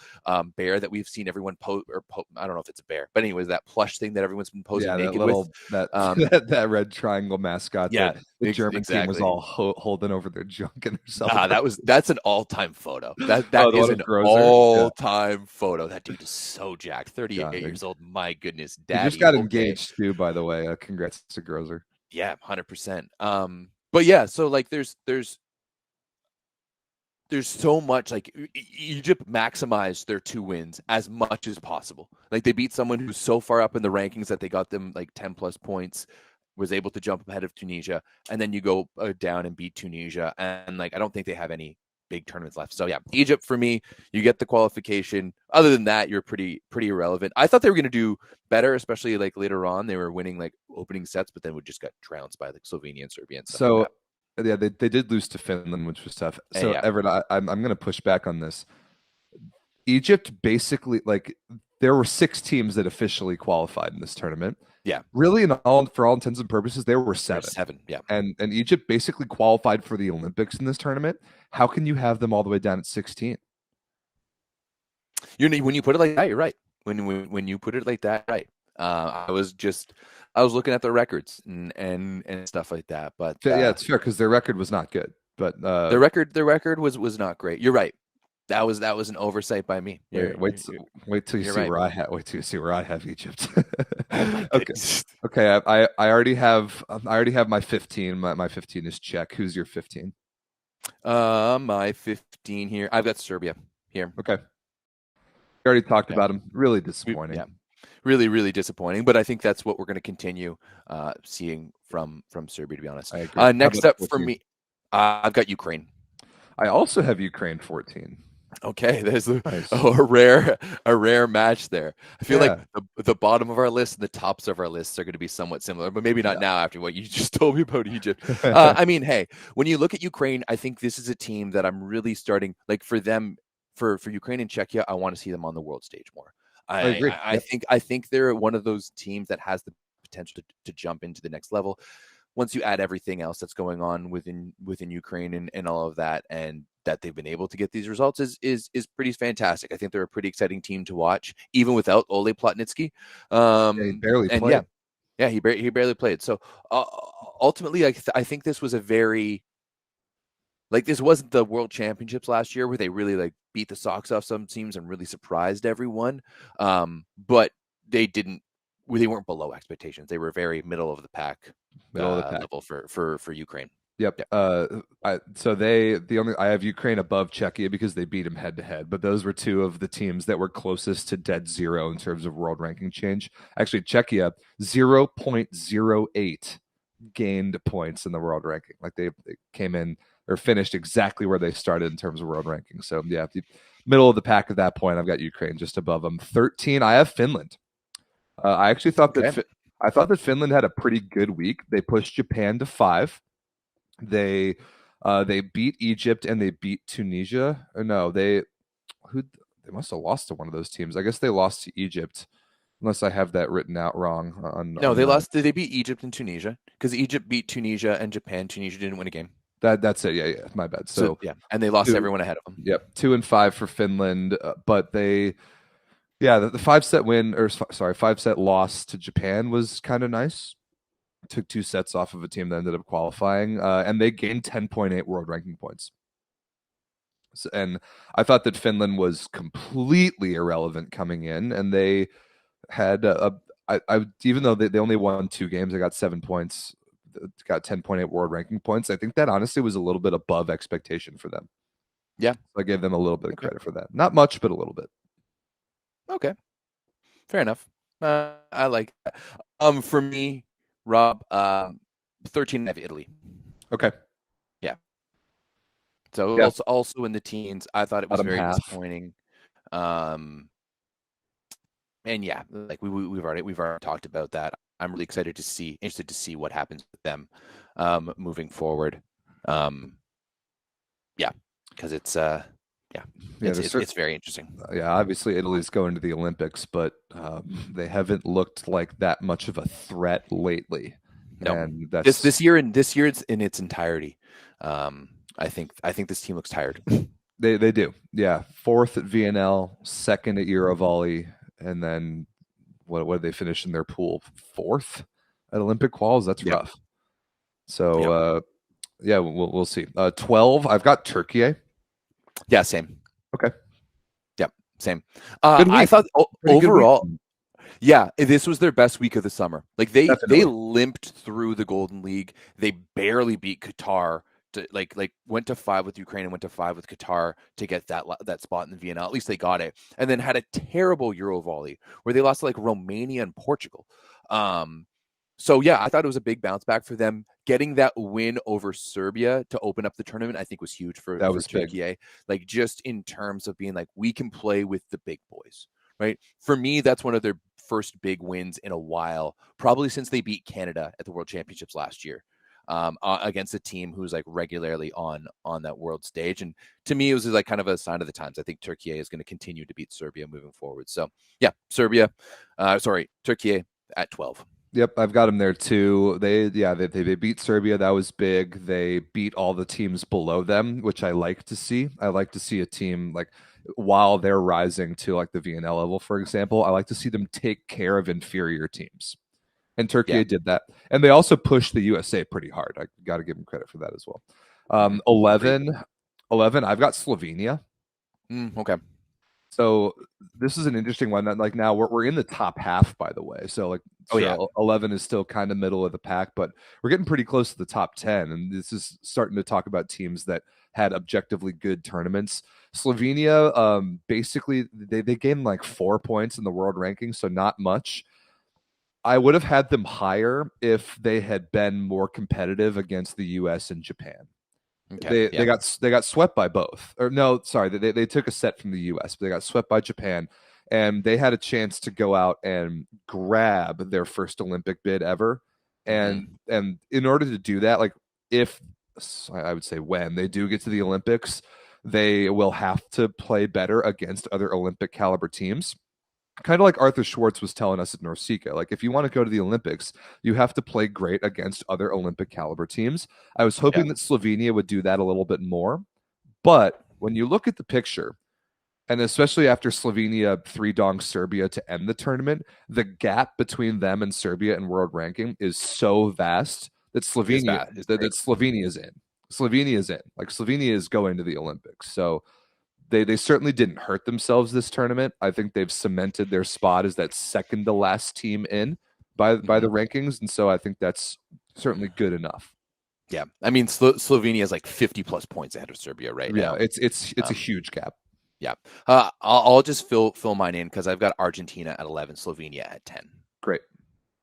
bear that we've seen everyone I don't know if it's a bear, but anyways, that plush thing that everyone's been posing naked with.
That red triangle mascot.
Yeah,
the German team was all holding over their junk and their
that's an all-time photo. That is an all-time photo. That dude is so jacked. 38 years old. My goodness, daddy.
He just got engaged too, by the way. Congrats to Grozer.
Yeah, 100%. But yeah, so like there's so much, like Egypt maximized their 2 wins as much as possible. Like, they beat someone who's so far up in the rankings that they got them like 10 plus points, was able to jump ahead of Tunisia, and then you go down and beat Tunisia, and like I don't think they have any big tournaments left. So yeah, Egypt for me, you get the qualification. Other than that, you're pretty irrelevant. I thought they were going to do better, especially like later on. They were winning like opening sets, but then we just got trounced by like Slovenia and Serbia and stuff.
So
like that.
Yeah, they did lose to Finland, which was tough. So
yeah.
Everett, I'm going to push back on this. Egypt basically, like, there were 6 teams that officially qualified in this tournament.
Yeah,
really, for all intents and purposes, there were 7.
7, yeah.
And Egypt basically qualified for the Olympics in this tournament. How can you have them all the way down at 16?
When you put it like that, you're right. When you put it like that, right. I was looking at their records and stuff like that. But
yeah, it's fair because their record was not good. But
their record was not great. You're right. That was an oversight by me.
Wait till you see
right.
where I have. Wait till you see where I have Egypt.
Okay.
Okay. I already have my 15. My 15 is Czech. Who's your 15?
My 15 here. I've got Serbia here.
Okay. We already talked about them. Really disappointing.
Yeah. Really, really disappointing. But I think that's what we're going to continue seeing from Serbia, to be honest.
I agree.
Next up for me, I've got Ukraine.
I also have Ukraine 14.
Okay, there's a rare match there. I feel like the bottom of our list and the tops of our lists are going to be somewhat similar, but maybe not now after what you just told me about Egypt. I mean, hey, when you look at Ukraine, I think this is a team that I'm really starting, like, for them, for Ukraine and Czechia, I want to see them on the world stage more. I agree. I think they're one of those teams that has the potential to jump into the next level. Once you add everything else that's going on within Ukraine and all of that, and that they've been able to get these results is pretty fantastic. I think they're a pretty exciting team to watch, even without Ole Plotnitsky.
He barely played.
Yeah, he barely played. So ultimately, I think this was a very, like, this wasn't the World Championships last year where they really like beat the socks off some teams and really surprised everyone. But they weren't below expectations. They were very middle of the pack level for Ukraine.
Yep. I have Ukraine above Czechia because they beat them head to head, but those were 2 of the teams that were closest to dead zero in terms of world ranking change. Actually, Czechia 0.08 gained points in the world ranking. Like, they came in or finished exactly where they started in terms of world ranking. So yeah, the middle of the pack at that point, I've got Ukraine just above them. 13, I have Finland. I actually thought that Finland had a pretty good week. They pushed Japan to 5. They beat Egypt and they beat Tunisia. Or no, they must have lost to one of those teams. I guess they lost to Egypt, unless I have that written out wrong.
They beat Egypt and Tunisia because Egypt beat Tunisia and Japan. Tunisia didn't win a game.
That's it. Yeah, my bad. So
yeah, and they lost everyone ahead of them.
Yep, 2 and 5 for Finland, but the 5-set win, or sorry, 5-set loss to Japan was kind of nice. took 2 sets off of a team that ended up qualifying, and they gained 10.8 world ranking points. So, and I thought that Finland was completely irrelevant coming in, and they had even though they only won 2 games, they got 7 points, got 10.8 world ranking points. I think that honestly was a little bit above expectation for them.
Yeah.
So I gave them a little bit of
Okay.
credit for that. Not much, but a little bit.
Okay. Fair enough. I like that. For me, Rob, 13 of Italy.
Okay.
Yeah. So
Yeah.
also in the teens, I thought it was
Bottom
very
half.
disappointing. And yeah, like we've already talked about that. I'm really interested to see what happens with them moving forward. Yeah, because it's very interesting.
Yeah, obviously Italy's going to the Olympics, but they haven't looked like that much of a threat lately.
No,
And that's
this year it's in its entirety. I think this team looks tired.
they do. Yeah, fourth at VNL, second at Eurovolley, and then what did they finish in their pool? Fourth at Olympic quals. That's
Yep.
rough. So
Yep.
yeah, we'll see. 12. I've got Turkey.
Yeah, same.
Okay.
Yep, same.
Good
I
week.
thought
Pretty good week.
overall, yeah, this was their best week of the summer. Like they
Definitely.
limped through the Golden League. They barely beat Qatar. To like went to 5 with Ukraine and went to 5 with Qatar to get that spot in the VNL. At least they got it, and then had a terrible Euro volley where they lost to like Romania and Portugal. So yeah, I thought it was a big bounce back for them. Getting that win over Serbia to open up the tournament, I think, was huge for
Big.
Turkey. Like just in terms of being like, we can play with the big boys, right? For me, that's one of their first big wins in a while, probably since they beat Canada at the World Championships last year, against a team who's like regularly on that world stage. And to me, it was like kind of a sign of the times. I think Turkey is going to continue to beat Serbia moving forward. So yeah, Turkey at 12.
Yep, I've got them there too. They beat Serbia. That was big. They beat all the teams below them, which I like to see. I like to see a team like while they're rising to like the VNL level, for example. I like to see them take care of inferior teams. And Turkey
Yeah.
did that. And they also pushed the USA pretty hard. I got to give them credit for that as well. 11, I've got Slovenia.
Okay.
So this is an interesting one. That like now we're in the top half, by the way. So like,
Oh, yeah.
11 is still kind of middle of the pack, but we're getting pretty close to the top 10. And this is starting to talk about teams that had objectively good tournaments. Slovenia, basically, they gained like 4 points in the world ranking, so not much. I would have had them higher if they had been more competitive against the US and Japan.
Okay.
They got swept by both. Or no, sorry, they took a set from the US, but they got swept by Japan, and they had a chance to go out and grab their first Olympic bid ever. And in order to do that, like if I would say when they do get to the Olympics, they will have to play better against other Olympic caliber teams. Kind of like Arthur Schwartz was telling us at Norsika, like if you want to go to the Olympics, you have to play great against other Olympic caliber teams. I was hoping that Slovenia would do that a little bit more, but when you look at the picture, and especially after Slovenia three-dong Serbia to end the tournament, the gap between them and Serbia in world ranking is so vast that Slovenia is in. Slovenia is in. Like Slovenia is going to the Olympics. So they certainly didn't hurt themselves this tournament. I think they've cemented their spot as that second to last team in by the rankings, and so I think that's certainly good enough.
Yeah, I mean Slovenia is like 50 plus points ahead of Serbia right now.
Yeah, it's a huge gap.
Yeah, I'll just fill mine in because I've got Argentina at 11, Slovenia at 10.
Great.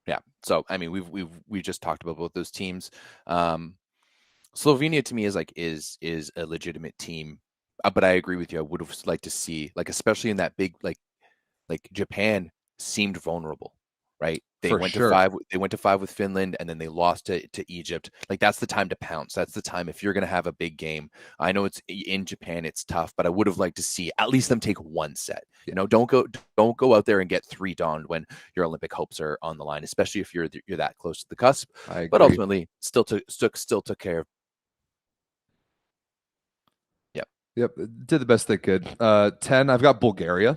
Yeah, so I mean we've just talked about both those teams. Slovenia to me is a legitimate team. But I agree with you. I would have liked to see, like, especially in that big, like Japan seemed vulnerable, right? They went to 5. They went to 5 with Finland, and then they lost to Egypt. Like that's the time to pounce. That's the time if you're going to have a big game. I know it's in Japan, it's tough, but I would have liked to see at least them take one set. You know, don't go out there and get 3-donned when your Olympic hopes are on the line, especially if you're that close to the cusp. But ultimately, still took care of.
Yep, did the best they could. 10, I've got Bulgaria.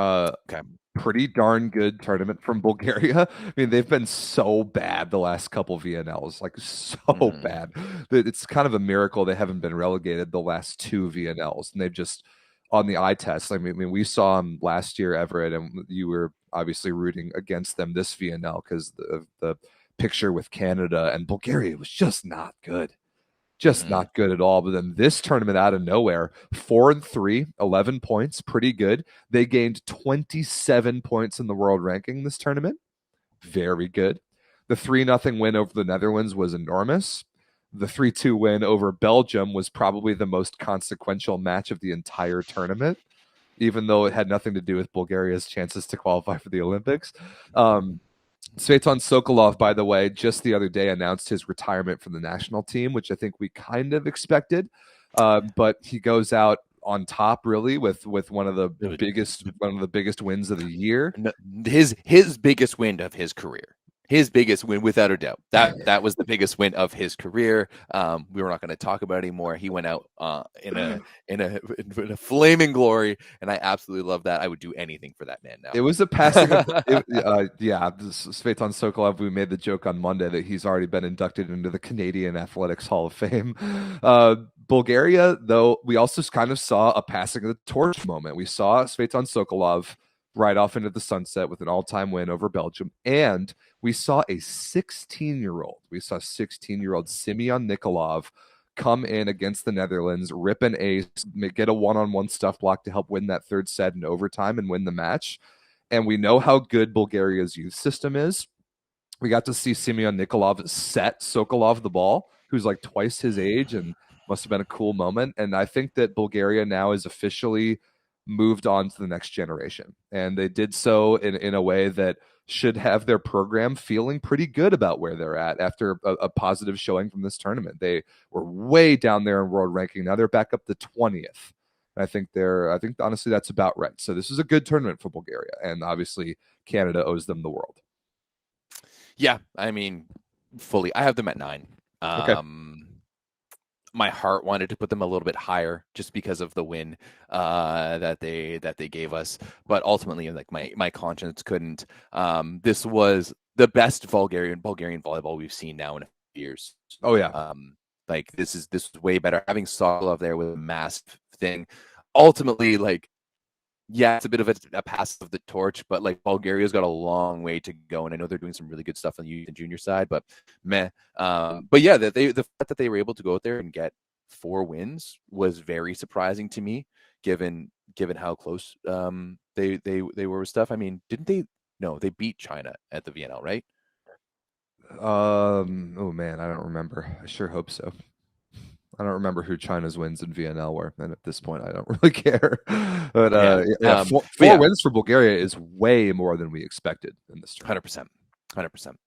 Okay.
pretty darn good tournament from Bulgaria. I mean, they've been so bad the last couple VNLs, like so
Mm-hmm.
bad that it's kind of a miracle they haven't been relegated the last two VNLs, and they've just on the eye test. I mean, we saw them last year, Everett, and you were obviously rooting against them this VNL because the picture with Canada and Bulgaria was just not good, just
Mm-hmm.
not good at all. But then this tournament out of nowhere, 4-3, 11 points, pretty good. They gained 27 points in the world ranking this tournament. Very good. The 3-0 win over the Netherlands was enormous. The 3-2 win over Belgium was probably the most consequential match of the entire tournament, even though it had nothing to do with Bulgaria's chances to qualify for the Olympics. Svetan Sokolov, by the way, just the other day announced his retirement from the national team, which I think we kind of expected. But he goes out on top, really, with one of the biggest wins of the year.
His biggest win of his career. His biggest win, without a doubt. That was the biggest win of his career. We were not going to talk about it anymore. He went out in a flaming glory, and I absolutely love that. I would do anything for that man now.
It was a passing of, Svetan Sokolov, we made the joke on Monday that he's already been inducted into the Canadian Athletics Hall of Fame. Bulgaria, though, we also kind of saw a passing of the torch moment. We saw Svetan Sokolov right off into the sunset with an all-time win over Belgium, and we saw a 16-year-old. We saw 16-year-old Simeon Nikolov come in against the Netherlands, rip an ace, get a one-on-one stuff block to help win that third set in overtime and win the match. And we know how good Bulgaria's youth system is. We got to see Simeon Nikolov set Sokolov the ball, who's like twice his age, and must have been a cool moment. And I think that Bulgaria now is officially moved on to the next generation. And they did so in a way that should have their program feeling pretty good about where they're at after a positive showing from this tournament. They were way down there in world ranking. Now they're back up to 20th. I think honestly that's about right. So this is a good tournament for Bulgaria, and obviously Canada owes them the world.
Yeah, I mean, fully. I have them at 9.
Okay.
My heart wanted to put them a little bit higher just because of the win that they gave us, but ultimately, like my conscience couldn't. This was the best Bulgarian volleyball we've seen now in a few years.
Oh yeah.
Like this is way better. Having Sokolov there with a massive thing. Ultimately, like, yeah, it's a bit of a pass of the torch, but like Bulgaria's got a long way to go, and I know they're doing some really good stuff on the youth and junior side, but meh. But yeah, the fact that they were able to go out there and get 4 wins was very surprising to me, given how close they were with stuff. I mean, didn't they? No, they beat China at the VNL, right?
Oh man, I don't remember. I sure hope so. I don't remember who China's wins in VNL were, and at this point, I don't really care. But
Yeah.
four
Yeah.
wins for Bulgaria is way more than we expected in this tournament.
100%.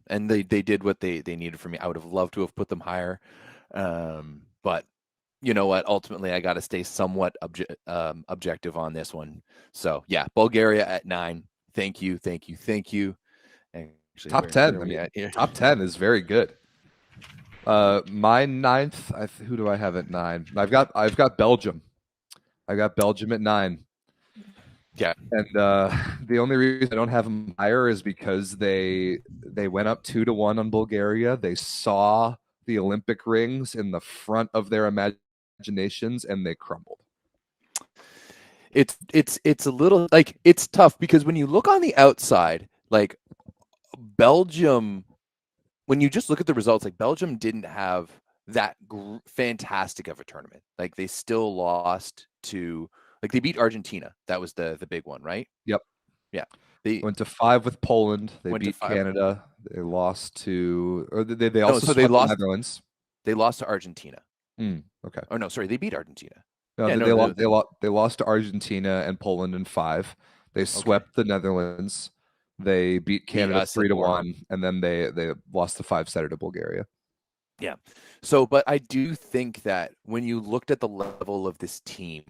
And they did what they needed from me. I would have loved to have put them higher, but you know what? Ultimately, I got to stay somewhat objective on this one. So yeah, Bulgaria at 9. Thank you. Actually,
Top 10.
where are we at here?
Top 10 is very good. My 9th. Who do I have at 9? I've got Belgium. I got Belgium at 9.
Yeah.
And the only reason I don't have them higher is because they went up 2-1 on Bulgaria. They saw the Olympic rings in the front of their imaginations, and they crumbled.
It's a little like it's tough because when you look on the outside, like Belgium, when you just look at the results, like Belgium didn't have that fantastic of a tournament. Like they still lost to, like they beat Argentina. That was the big one, right?
Yep.
Yeah. They
went to 5 with Poland. They
went to
beat
5.
Canada. They lost to, or they also swept
they
the
lost.
Netherlands.
They lost to Argentina.
Okay.
Oh no, sorry, they beat Argentina.
No,
Yeah,
they lost to Argentina and Poland in 5. They swept the Netherlands. They beat Canada 3-1, and then they lost the 5-setter to Bulgaria.
Yeah. So, but I do think that when you looked at the level of this team,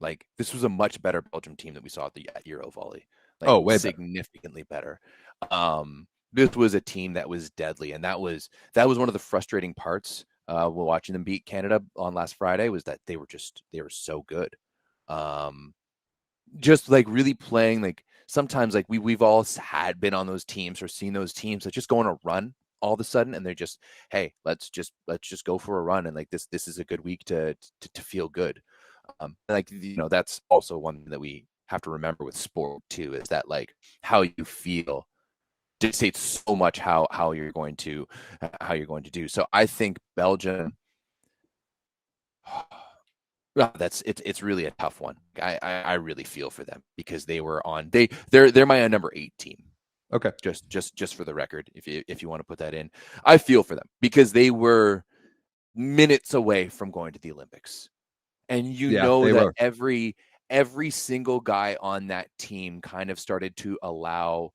like this was a much better Belgium team that we saw at Euro Volley. Like,
way
significantly better. This was a team that was deadly, and that was one of the frustrating parts while watching them beat Canada on last Friday, was that they were so good. Just like really playing like sometimes like we've all had been on those teams or seen those teams that just go on a run all of a sudden, and they're just, hey, let's just go for a run, and like this is a good week to feel good. Like, that's also one that we have to remember with sport too, is that like how you feel dictates so much how you're going to do. So I think Belgium, it's really a tough one. I really feel for them because they were on they're my number 8 team.
Okay.
Just for the record, if you want to put that in, I feel for them because they were minutes away from going to the Olympics, and that were. every single guy on that team kind of started to allow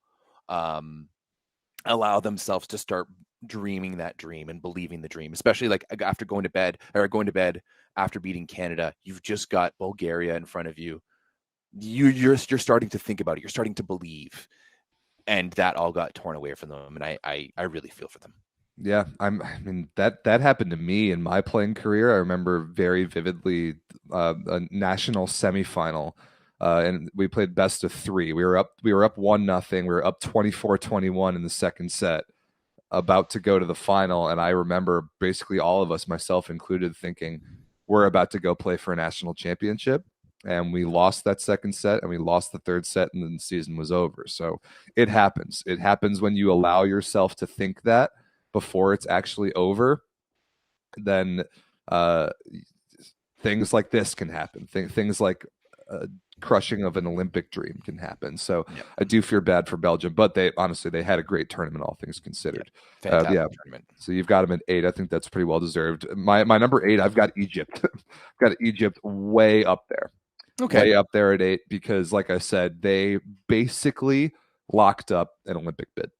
themselves to start dreaming that dream and believing the dream, especially like after going to bed after beating Canada. You've just got Bulgaria in front of you. You're starting to think about it. You're starting to believe, and that all got torn away from them. And I really feel for them.
Yeah, I mean that happened to me in my playing career. I remember very vividly a national semifinal, and we played best of 3. We were up 1-0. We were up 24-21 in the second set, about to go to the final, and I remember basically all of us, myself included, thinking we're about to go play for a national championship. And we lost that second set, and we lost the third set, and then the season was over. So it happens. It happens when you allow yourself to think that before it's actually over. Then things like this can happen. Things like crushing of an Olympic dream can happen. So
Yep.
I do feel bad for Belgium, but they had a great tournament, all things considered.
Fantastic tournament.
So you've got them at 8. I think that's pretty well deserved. My number 8, I've got Egypt. I've got Egypt way up there.
Okay.
Way up there at 8 because, like I said, they basically locked up an Olympic bid.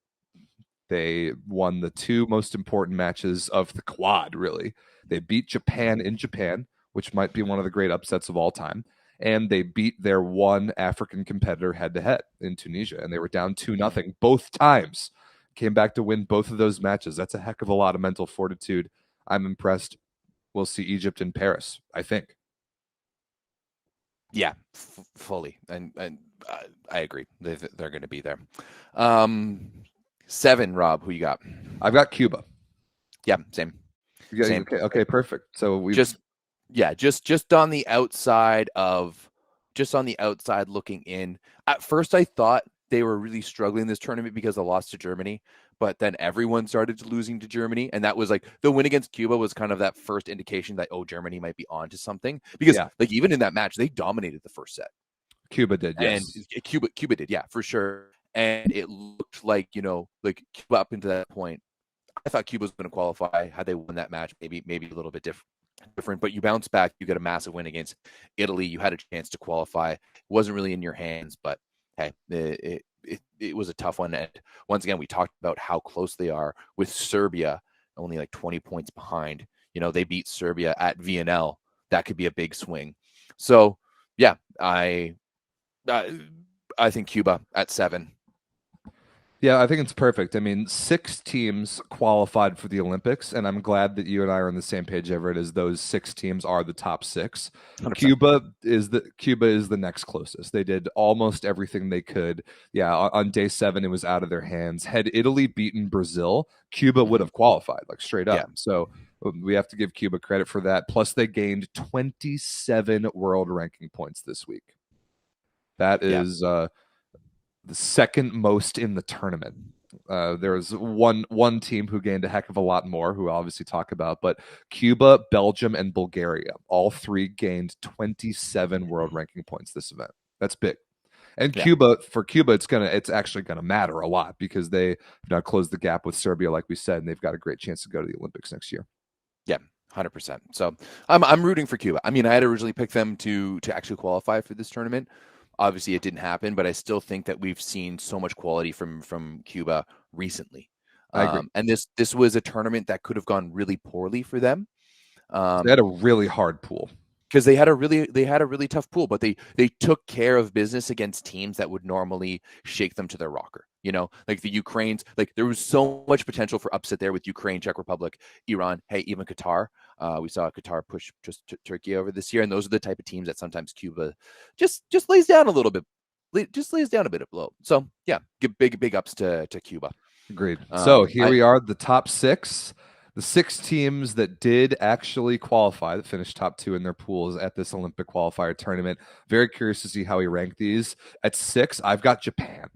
They won the 2 most important matches of the quad, really. They beat Japan in Japan, which might be one of the great upsets of all time. And they beat their one African competitor head-to-head in Tunisia. And they were down 2-0 both times. Came back to win both of those matches. That's a heck of a lot of mental fortitude. I'm impressed. We'll see Egypt in Paris, I think.
Yeah, fully. And I agree. They're going to be there. 7, Rob, who you got?
I've got Cuba.
Yeah, same.
Same. Okay, perfect. So we
just on the outside looking in. At first, I thought they were really struggling this tournament because they lost to Germany, but then everyone started losing to Germany, and that was like the win against Cuba was kind of that first indication that Germany might be on to something, because like even in that match they dominated the first set.
Cuba did, yes.
And Cuba did, yeah, for sure. And it looked like, like Cuba up into that point, I thought Cuba was going to qualify had they won that match, maybe a little bit different. But you bounce back, you get a massive win against Italy. You had a chance to qualify. It wasn't really in your hands, but hey, it was a tough one. And once again, we talked about how close they are with Serbia, only like 20 points behind. They beat Serbia at VNL. That could be a big swing. So yeah, I think Cuba at 7.
Yeah, I think it's perfect. I mean, 6 teams qualified for the Olympics, and I'm glad that you and I are on the same page, Everett, as those 6 teams are the top 6. 100%. Cuba is the next closest. They did almost everything they could. Yeah, on day 7, it was out of their hands. Had Italy beaten Brazil, Cuba would have qualified, like straight up. Yeah. So we have to give Cuba credit for that. Plus, they gained 27 world ranking points this week. That is the second most in the tournament. There's one team who gained a heck of a lot more, who I'll obviously talk about, but Cuba, Belgium, and Bulgaria, all 3 gained 27 world ranking points this event. That's big. And for Cuba, it's actually gonna matter a lot because they closed the gap with Serbia, like we said, and they've got a great chance to go to the Olympics next year.
Yeah, 100%. So I'm rooting for Cuba. I mean, I had originally picked them to actually qualify for this tournament. Obviously, it didn't happen, but I still think that we've seen so much quality from Cuba recently.
I agree.
And this was a tournament that could have gone really poorly for them.
They had a really hard pool
because they had a really tough pool, but they took care of business against teams that would normally shake them to their rocker. Like the Ukrainians, like there was so much potential for upset there with Ukraine, Czech Republic, Iran, even Qatar. We saw Qatar push just Turkey over this year, and those are the type of teams that sometimes Cuba just lays down a little bit. just lays down a bit of blow. So yeah, give big ups to Cuba.
Agreed. So here we are, the top 6. The 6 teams that did actually qualify, that finished top 2 in their pools at this Olympic qualifier tournament. Very curious to see how we rank these. At 6, I've got Japan.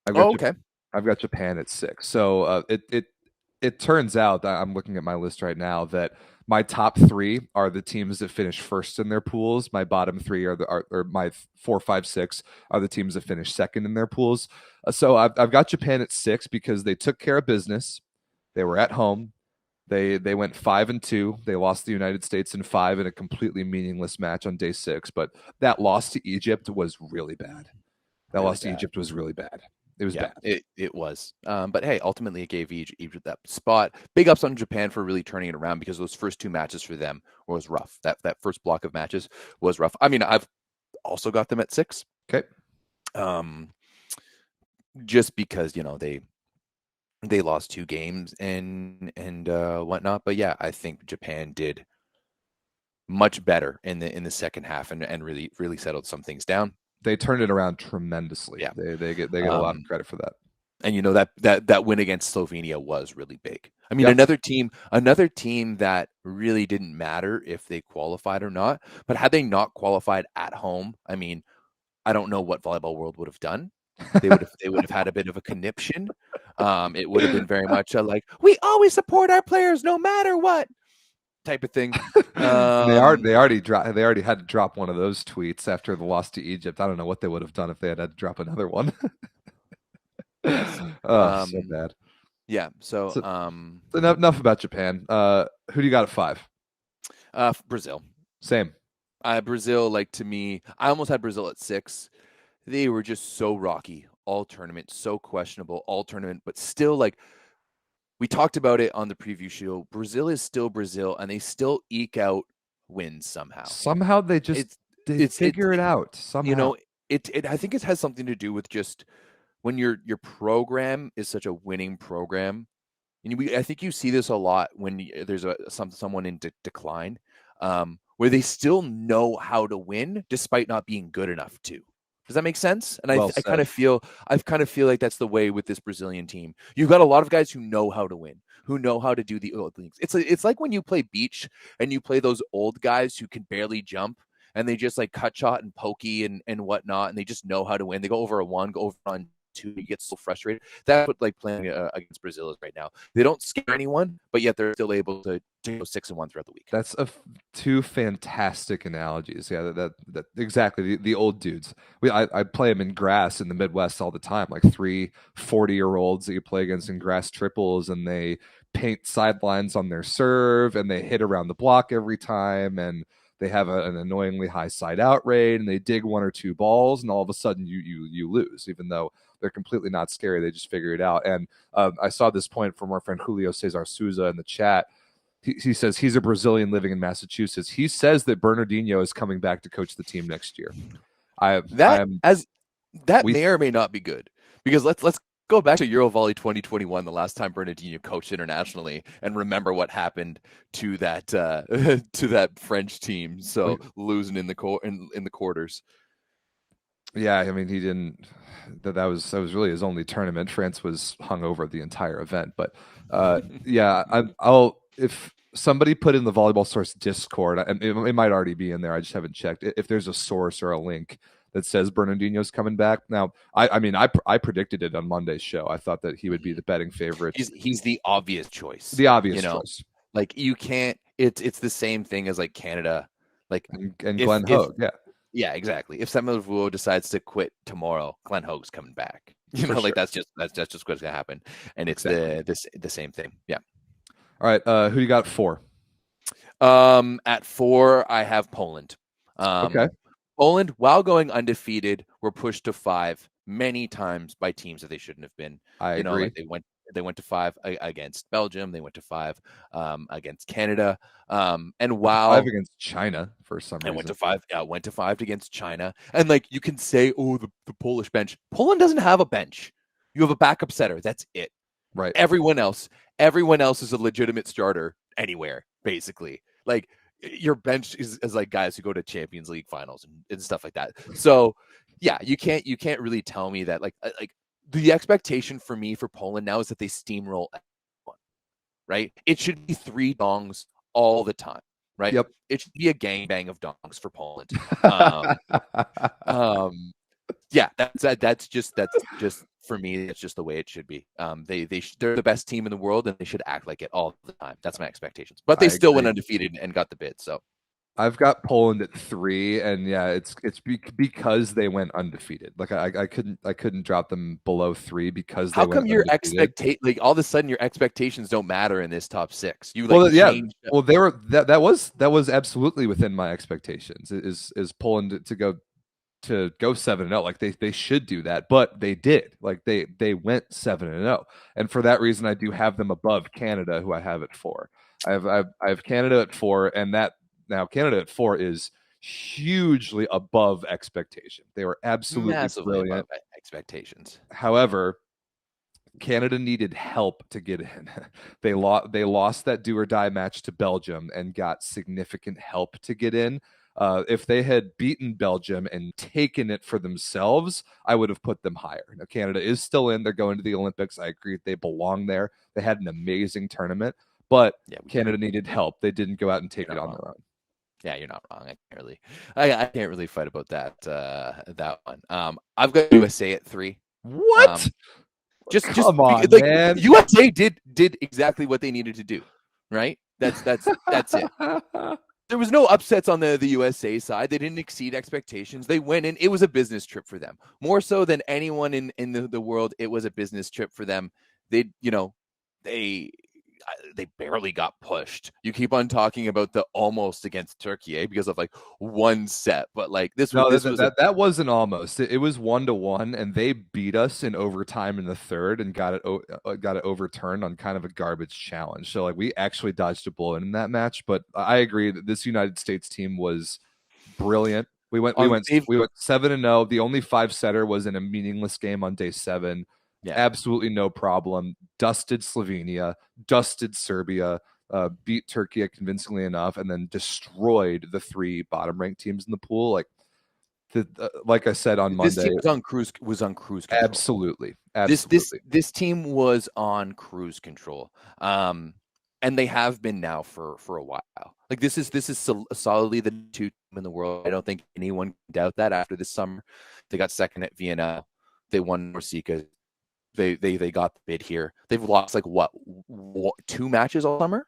Okay.
I've got Japan at 6. So it turns out that I'm looking at my list right now that my top 3 are the teams that finish first in their pools. My bottom 3 or my 4, 5, 6 are the teams that finish second in their pools. So I've got Japan at 6 because they took care of business. They were at home. They went 5-2. They lost the United States in 5 in a completely meaningless match on day 6. But that loss to Egypt was really bad. That loss to Egypt was really bad. It was bad.
It was. But hey, ultimately it gave Egypt that spot. Big ups on Japan for really turning it around because those first 2 matches for them was rough. That first block of matches was rough. I mean, I've also got them at 6.
Okay.
Just because, they lost 2 games and whatnot. But yeah, I think Japan did much better in the second half and really settled some things down.
They turned it around tremendously. Yeah, they get a lot of credit for that.
And that win against Slovenia was really big. I mean, another team that really didn't matter if they qualified or not. But had they not qualified at home, I mean, I don't know what Volleyball World would have done. They would have had a bit of a conniption. It would have been very much like, we always support our players no matter what type of thing.
They already had to drop one of those tweets after the loss to Egypt. I don't know what they would have done if they had to drop another one.
Yes.
So bad.
Yeah. So
enough about Japan. Who do you got at 5?
Brazil.
Same.
Brazil, to me, I almost had Brazil at 6. They were just so rocky all tournament, so questionable all tournament, but still, we talked about it on the preview show. Brazil is still Brazil, and they still eke out wins somehow.
Somehow they just figure it out. Somehow,
I think it has something to do with just when your program is such a winning program. And I think you see this a lot when there's someone in decline, where they still know how to win despite not being good enough to. Does that make sense? And I kind of feel like that's the way with this Brazilian team. You've got a lot of guys who know how to win, who know how to do the old things. It's like when you play beach and you play those old guys who can barely jump and they just cut shot and pokey and whatnot, and they just know how to win. They go over a 1, go over on 2, you get so frustrated. That's what playing against Brazil is right now. They don't scare anyone, but yet they're still able to go 6-1 throughout the week.
That's 2 fantastic analogies. Yeah, that exactly the old dudes. I play them in grass in the Midwest all the time, 3 40-year-olds that you play against in grass triples, and they paint sidelines on their serve and they hit around the block every time, and they have an annoyingly high side out rate, and they dig 1 or 2 balls, and all of a sudden you lose, even though they're completely not scary. They just figure it out. And I saw this point from our friend Julio Cesar Souza in the chat. He says he's a Brazilian living in Massachusetts. He says that Bernardinho is coming back to coach the team next year.
May or may not be good, because let's go back to Eurovolley 2021, the last time Bernardinho coached internationally, and remember what happened to that to that French team. So losing in the quarters.
Yeah, I mean, he didn't. That was really his only tournament. France was hung over the entire event. But yeah, I'll if somebody put in the Volleyball Source Discord, and it might already be in there. I just haven't checked. If there's a source or a link that says Bernardinho's coming back. Now, I predicted it on Monday's show. I thought that he would be the betting favorite.
He's the obvious choice.
The obvious choice.
You can't. It's the same thing as Canada.
And Glenn Hogue. Yeah.
Yeah, exactly. If Samuel decides to quit tomorrow, Glenn Hogue's coming back. Sure. That's just what's going to happen, and it's the same thing. Yeah.
All right. Who do you got at 4?
At 4, I have Poland.
Okay.
Poland, while going undefeated, were pushed to 5 many times by teams that they shouldn't have been.
I agree.
They went to 5 against Belgium. They went to 5 against Canada. And while
5 against China for some reason.
Went to 5 against China. And you can say, oh, the Polish bench. Poland doesn't have a bench. You have a backup setter. That's it.
Right.
Everyone else is a legitimate starter anywhere, basically. Your bench is guys who go to Champions League finals and stuff like that. So yeah, you can't really tell me that like the expectation for me for Poland now is that they steamroll everyone, right? It should be 3 dongs all the time, right?
Yep.
It should be a gangbang of dongs for Poland. Um, um, yeah, that's just for me. That's just the way it should be. They're the best team in the world, and they should act like it all the time. That's my expectations. But they
I
still went
agree.
undefeated and got the bid. So
I've got Poland at 3, and yeah, because they went undefeated. Like I couldn't drop them below 3 because they
how
went
come your
undefeated.
like all of a sudden your expectations don't matter in this top 6? You like
Well, yeah.
change.
Well, they were that was absolutely within my expectations. Is Poland to go 7-0. Like they should do that, but they did. Like they went 7-0, and for that reason, I do have them above Canada, who I have at 4. I have Canada at 4, and that now Canada at 4 is hugely above expectation. They were absolutely
Massively above
brilliant.
expectations.
However, Canada needed help to get in. They lost that do or die match to Belgium and got significant help to get in. If they had beaten Belgium and taken it for themselves, I would have put them higher. Now, Canada is still in. They're going to the Olympics. I agree. They belong there. They had an amazing tournament, but
Yeah,
Canada needed help. They didn't go out and take it on
wrong.
their own.
Yeah, you're not wrong. I can't really fight about that one. I've got USA at 3.
What?
Just
Come on,
like
man.
USA did exactly what they needed to do, right? That's it. There was no upsets on the USA side. They didn't exceed expectations. They went in. It was a business trip for them. More so than anyone in the world, it was a business trip for them. They, they barely got pushed. You keep on talking about the almost against Turkey because of like one set, but like
No,
this was a
that wasn't almost. It was 1-1, and they beat us in overtime in the third and got it overturned on kind of a garbage challenge. So like we actually dodged a bullet in that match. But I agree that this United States team was brilliant. We went we
on
went we went 7-0. The only 5-setter was in a meaningless game on day 7.
yeah.
Absolutely no problem. Dusted Slovenia, dusted Serbia, beat Turkey convincingly enough, and then destroyed the 3 bottom-ranked teams in the pool. Like I said on
This
Monday,
team was on cruise control.
absolutely,
This
absolutely.
this team was on cruise control. And they have been now for a while. Like this is solidly the 2 team in the world. I don't think anyone can doubt that. After this summer, they got second at Vienna. They won Norseca. They got the bid here. They've lost like what 2 matches all summer.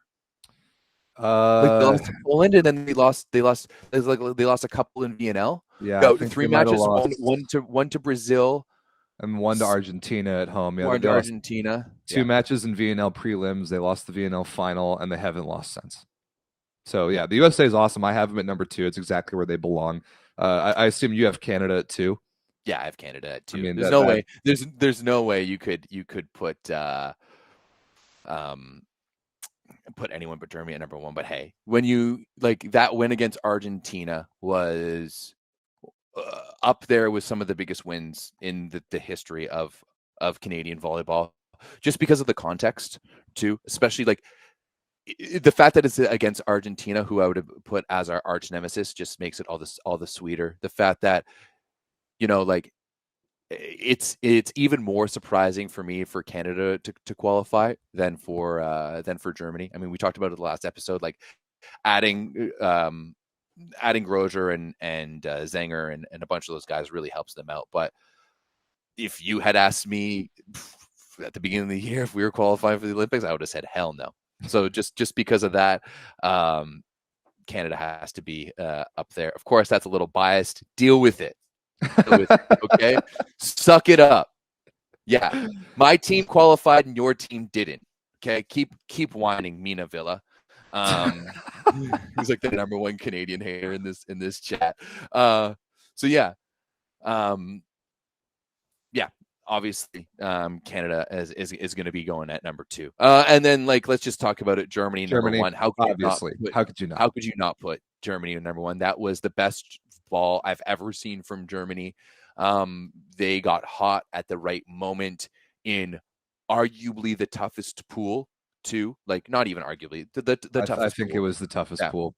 Like they lost to Poland, and then they lost a couple in VNL.
Yeah, I think
3
they might have
matches,
lost
one to Brazil,
and 1 to Argentina at home. Yeah,
one
they
to
lost
Argentina.
2 matches in VNL prelims. They lost the VNL final, and they haven't lost since. So yeah, the USA is awesome. I have them at number 2. It's exactly where they belong. I assume you have Canada at 2.
Yeah, I have Canada at 2.
I mean,
there's no way. There's no way you could put put anyone but Germany at number 1. But hey, when you like that win against Argentina was up there with some of the biggest wins in the history of Canadian volleyball, just because of the context too, especially like the fact that it's against Argentina, who I would have put as our arch nemesis, just makes it all the sweeter. The fact that like it's even more surprising for me for Canada to qualify than for Germany. I mean, we talked about it the last episode, like adding Grosier and Zenger and a bunch of those guys really helps them out. But if you had asked me at the beginning of the year if we were qualifying for the Olympics, I would have said hell no. So just because of that, Canada has to be up there. Of course, that's a little biased. Deal with it. Okay, suck it up. Yeah, my team qualified and your team didn't. Okay, keep whining, Mina Villa. He's like the number 1 Canadian hater in this chat. So yeah, yeah. Obviously, Canada is going to be going at number 2. And then like let's just talk about it. Germany number 1. How could you not put Germany at number 1? That was the best ball I've ever seen from Germany. They got hot at the right moment in arguably the toughest pool too. Like not even arguably the toughest.
I think
pool.
it was the toughest pool.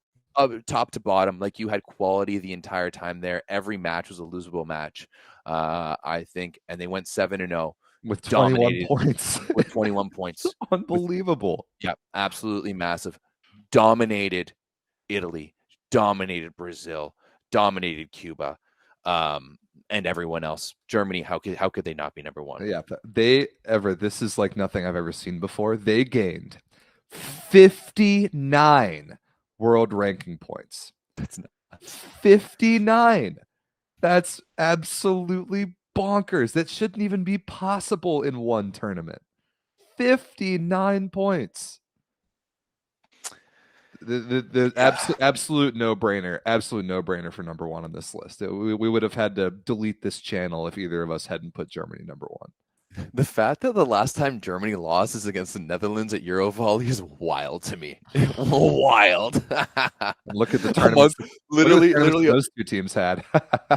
top to bottom, like you had quality the entire time there. Every match was a losable match, I think, and they went 7-0,
with 21
dominated
points.
with 21 points. With
Unbelievable.
yeah, absolutely massive. Dominated Italy, dominated Brazil, dominated Cuba, and everyone else. Germany, how could they not be number one?
Yeah, this is like nothing I've ever seen before. They gained 59 world ranking points.
That's nuts.
59. That's absolutely bonkers. That shouldn't even be possible in one tournament. 59 points. The absolute no brainer for number one on this list. We would have had to delete this channel if either of us hadn't put Germany number one.
The fact that the last time Germany lost is against the Netherlands at Eurovolley is wild to me. Wild.
Look at the tournament.
Literally,
those two teams had.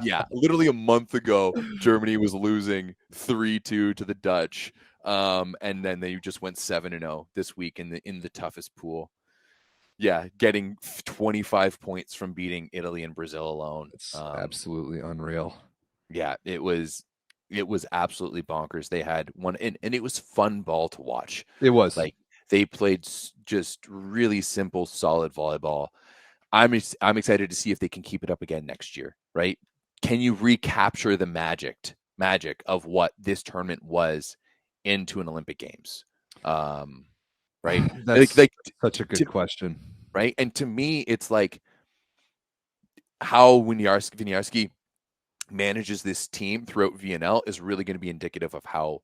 Yeah, literally a month ago, Germany was losing 3-2 to the Dutch, and then they just went 7-0 this week in the toughest pool. Yeah, getting 25 points from beating Italy and Brazil alone.
It's absolutely unreal.
Yeah, it was absolutely bonkers. They had one, and it was fun ball to watch.
It was
like they played just really simple, solid volleyball. I'm excited to see if they can keep it up again next year. Right? Can you recapture the magic of what this tournament was into an Olympic Games? Right?
That's such a good question.
Right? And to me, it's like how Winiarski manages this team throughout VNL is really going to be indicative of how,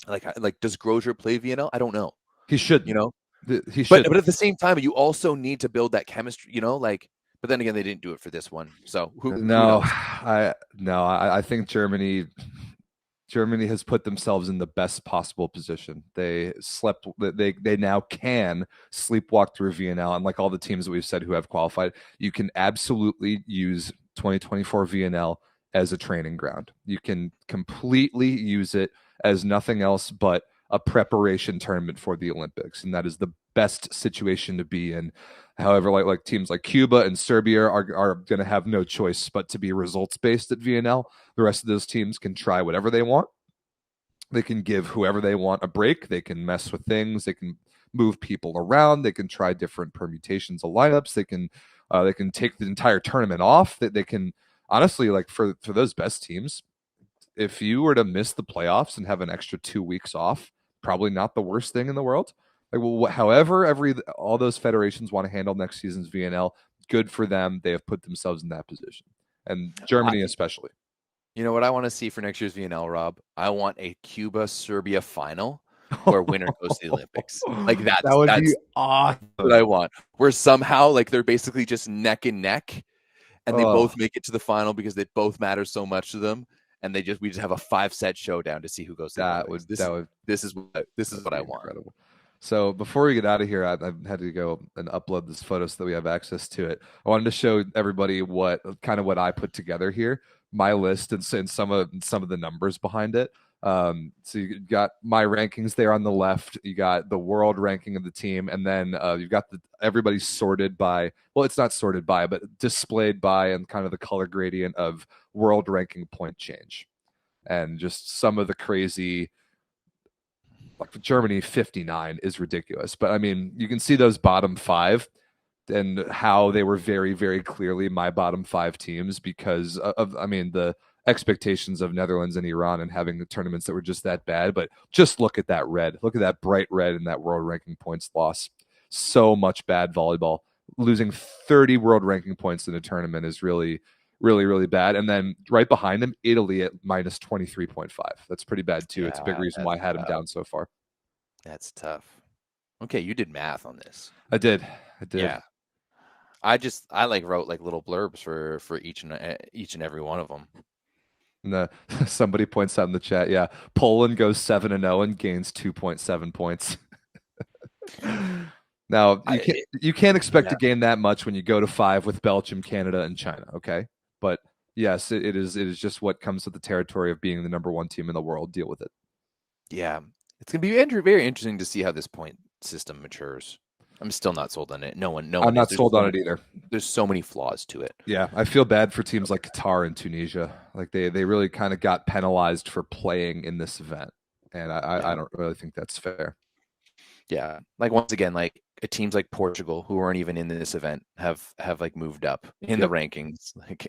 like does Grosjean play VNL? I don't know.
He should,
he should. But at the same time, you also need to build that chemistry, but then again, they didn't do it for this one. So who knows?
I think Germany has put themselves in the best possible position. They now can sleepwalk through VNL, and like all the teams that we've said who have qualified, you can absolutely use 2024 VNL as a training ground. You can completely use it as nothing else but a preparation tournament for the Olympics, and that is the best situation to be in. However, like teams like Cuba and Serbia are going to have no choice but to be results based at VNL. The rest of those teams can try whatever they want. They can give whoever they want a break. They can mess with things. They can move people around. They can try different permutations of lineups. They can take the entire tournament off. That they can honestly, like for those best teams, if you were to miss the playoffs and have an extra 2 weeks off, probably not the worst thing in the world. Like, well, however, all those federations want to handle next season's VNL, good for them. They have put themselves in that position, and Germany especially.
You know what I want to see for next year's VNL, Rob? I want a Cuba-Serbia final where winner goes to the Olympics. Like that would be awesome. What I want. Where somehow like they're basically just neck and neck, and they both make it to the final because they both matter so much to them. And we just have a 5-set showdown to see who goes to the Olympics. This is what I want.
Incredible. So before we get out of here, I had to go and upload this photo so that we have access to it. I wanted to show everybody what I put together here, my list, and some of the numbers behind it. So you got my rankings there on the left. You got the world ranking of the team, and then you've got everybody sorted by. Well, it's not sorted by, but displayed by, and kind of the color gradient of world ranking point change, and just some of the crazy. Like for Germany, 59 is ridiculous. But I mean, you can see those bottom 5 and how they were very, very clearly my bottom 5 teams because of the expectations of Netherlands and Iran and having the tournaments that were just that bad. But just look at that red. Look at that bright red in that world ranking points loss. So much bad volleyball. Losing 30 world ranking points in a tournament is really, really, really bad. And then right behind them, Italy at minus 23.5. That's pretty bad too. It's a big reason why I had them down so far.
That's tough. Okay, you did math on this.
I did.
Yeah. I wrote like little blurbs for each and every one of them.
And somebody points out in the chat, yeah, Poland goes 7-0 and gains 2.7 points. Now you can't expect to gain that much when you go to 5 with Belgium, Canada, and China. Okay, but yes, it is just what comes with the territory of being the number 1 team in the world. Deal with it.
Yeah, it's gonna be very interesting to see how this point system matures. I'm still not sold on it. No
I'm
one is.
not sold on it either.
There's so many flaws to it.
Yeah, I feel bad for teams like Qatar and Tunisia. Like they really kind of got penalized for playing in this event, and I
Yeah.
don't really think that's fair.
Yeah. Like once again, like teams like Portugal who aren't even in this event have like moved up in the
Yep.
rankings. Like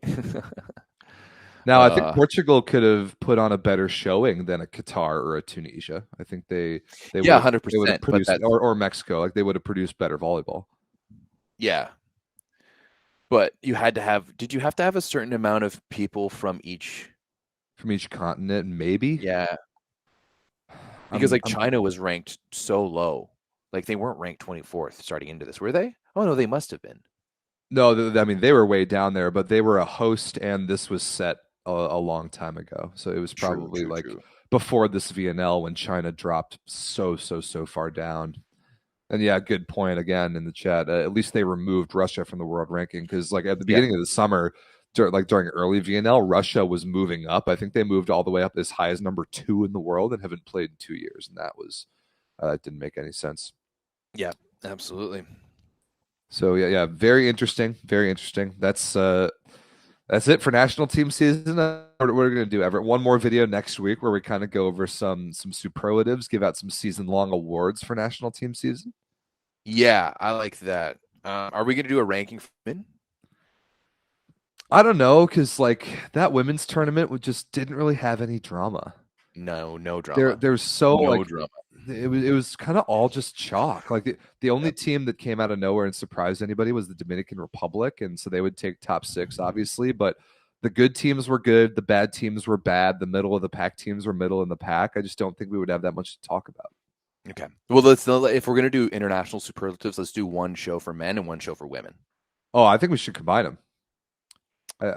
Now, I think
uh
Portugal could have put on a better showing than a Qatar or a Tunisia. I think they
yeah,
they would have
100%, but
produced,
that's
or Mexico, like they would have produced better volleyball
yeah. But you had to have did you have to have a certain amount of people from each
from each continent. Maybe
yeah, because
I'm,
like
I'm
China was ranked so low. Like they weren't ranked 24th starting into this, were they? Oh no, they must have been.
no, I mean they were way down there, but they were a host, and this was set a long time ago. So it was
True,
probably
true,
like
true.
before this VNL when China dropped so far down. And yeah, good point again in the chat. At least they removed Russia from the world ranking because, like at the
Yeah.
beginning of the summer, during early VNL, Russia was moving up. I think they moved all the way up as high as number 2 in the world and haven't played in 2 years, and that was it didn't make any sense.
Yeah, absolutely.
So yeah, very interesting, very interesting. That's it for national team season. We're going to do, Everett, one more video next week where we kind of go over some superlatives, give out some season long awards for national team season.
Yeah, I like that. Are we going to do a ranking for men?
I don't know, because like that women's tournament just didn't really have any drama.
No, no
There
drama.
there's so
No
like
drama.
it was kind of all just chalk. Like the only
Yep.
team that came out of nowhere and surprised anybody was the Dominican Republic, and so they would take top 6, obviously. But the good teams were good, the bad teams were bad, the middle of the pack teams were middle in the pack. I just don't think we would have that much to talk about.
Okay. Well, if we're going to do international superlatives, let's do one show for men and one show for women.
Oh, I think we should combine them.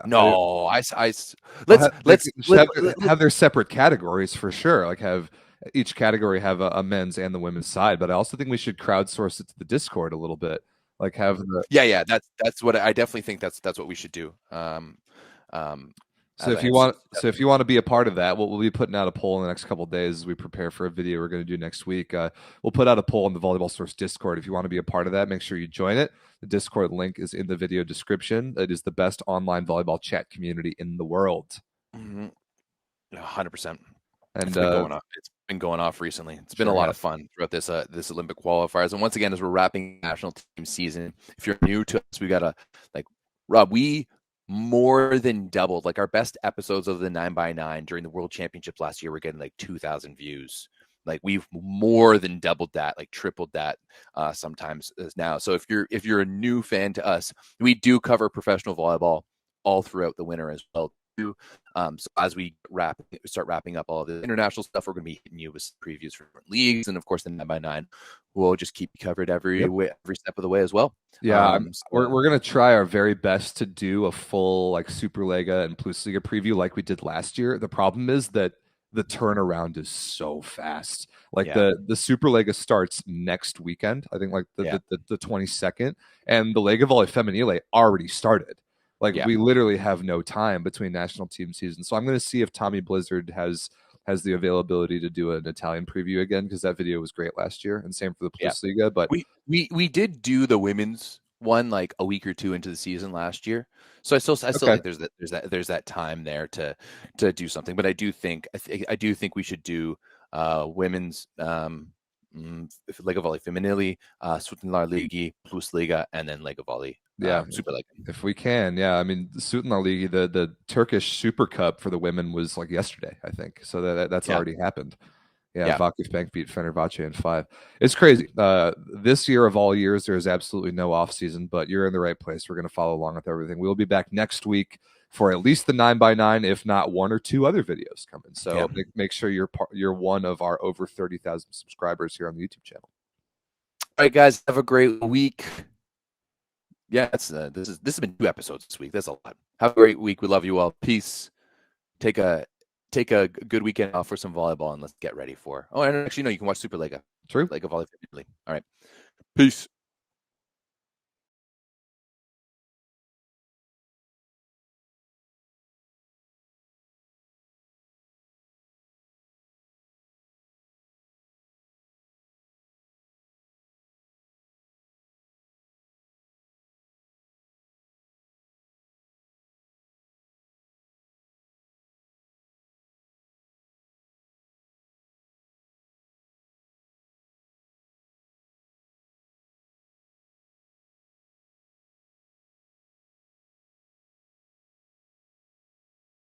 No,
Well, they should
let
have their separate categories for sure. Like have each category have a men's and the women's side. But I also think we should crowdsource it to the Discord a little bit. Like have the
yeah, that's what I definitely think that's what we should do.
so if you want to be a part of that, we'll be putting out a poll in the next couple of days as we prepare for a video we're going to do next week. We'll put out a poll in the Volleyball Source Discord. If you want to be a part of that, make sure you join it. The Discord link is in the video description. It is the best online volleyball chat community in the world.
100%.
And
It's been going off recently. It's been a lot of fun throughout this Olympic qualifiers. And once again, as we're wrapping national team season, if you're new to us, we gotta like Rob. We more than doubled like our best episodes of the 9x9 during the World Championships last year. We're getting like 2,000 views. Like we've more than doubled that, like tripled that sometimes now. So if you're a new fan to us, we do cover professional volleyball all throughout the winter as well. So as we start wrapping up all of the international stuff, we're going to be hitting you with previews for different leagues, and of course the 9x9 will just keep you covered every step of the way as well.
Yeah, we're gonna try our very best to do a full like Superliga and Plusliga preview like we did last year. The problem is that the turnaround is so fast. Like the Superliga starts next weekend, I think, like the 22nd, and the Lega Volley Femminile already started. Like we literally have no time between national team seasons. So I'm going to see if Tommy Blizzard has the availability to do an Italian preview again, because that video was great last year, and same for the Plusliga. But
we did do the women's one like a week or two into the season last year, so I still think there's that time there to do something. But I do think we should do women's Lega Volley Femminile, Sutenlar Ligi, Plusliga, and then Lega Volley Superliga.
If we can, yeah. I mean, the Sutenlar Ligi, the Turkish Super Cup for the women was like yesterday, I think. So that's already happened. Yeah, Vakifbank beat Fenerbahce in 5. It's crazy. This year of all years, there is absolutely no off season, but you're in the right place. We're going to follow along with everything. We'll be back next week for at least the 9x9, if not 1 or 2 other videos coming. So make sure you're one of our over 30,000 subscribers here on the YouTube channel.
All right, guys, have a great week. Yeah, this has been 2 episodes this week. That's a lot. Have a great week. We love you all. Peace. Take a good weekend off for some volleyball, and let's get ready for. Oh, and actually, no, you can watch Superliga.
True.
Lega Volley. All right. Peace.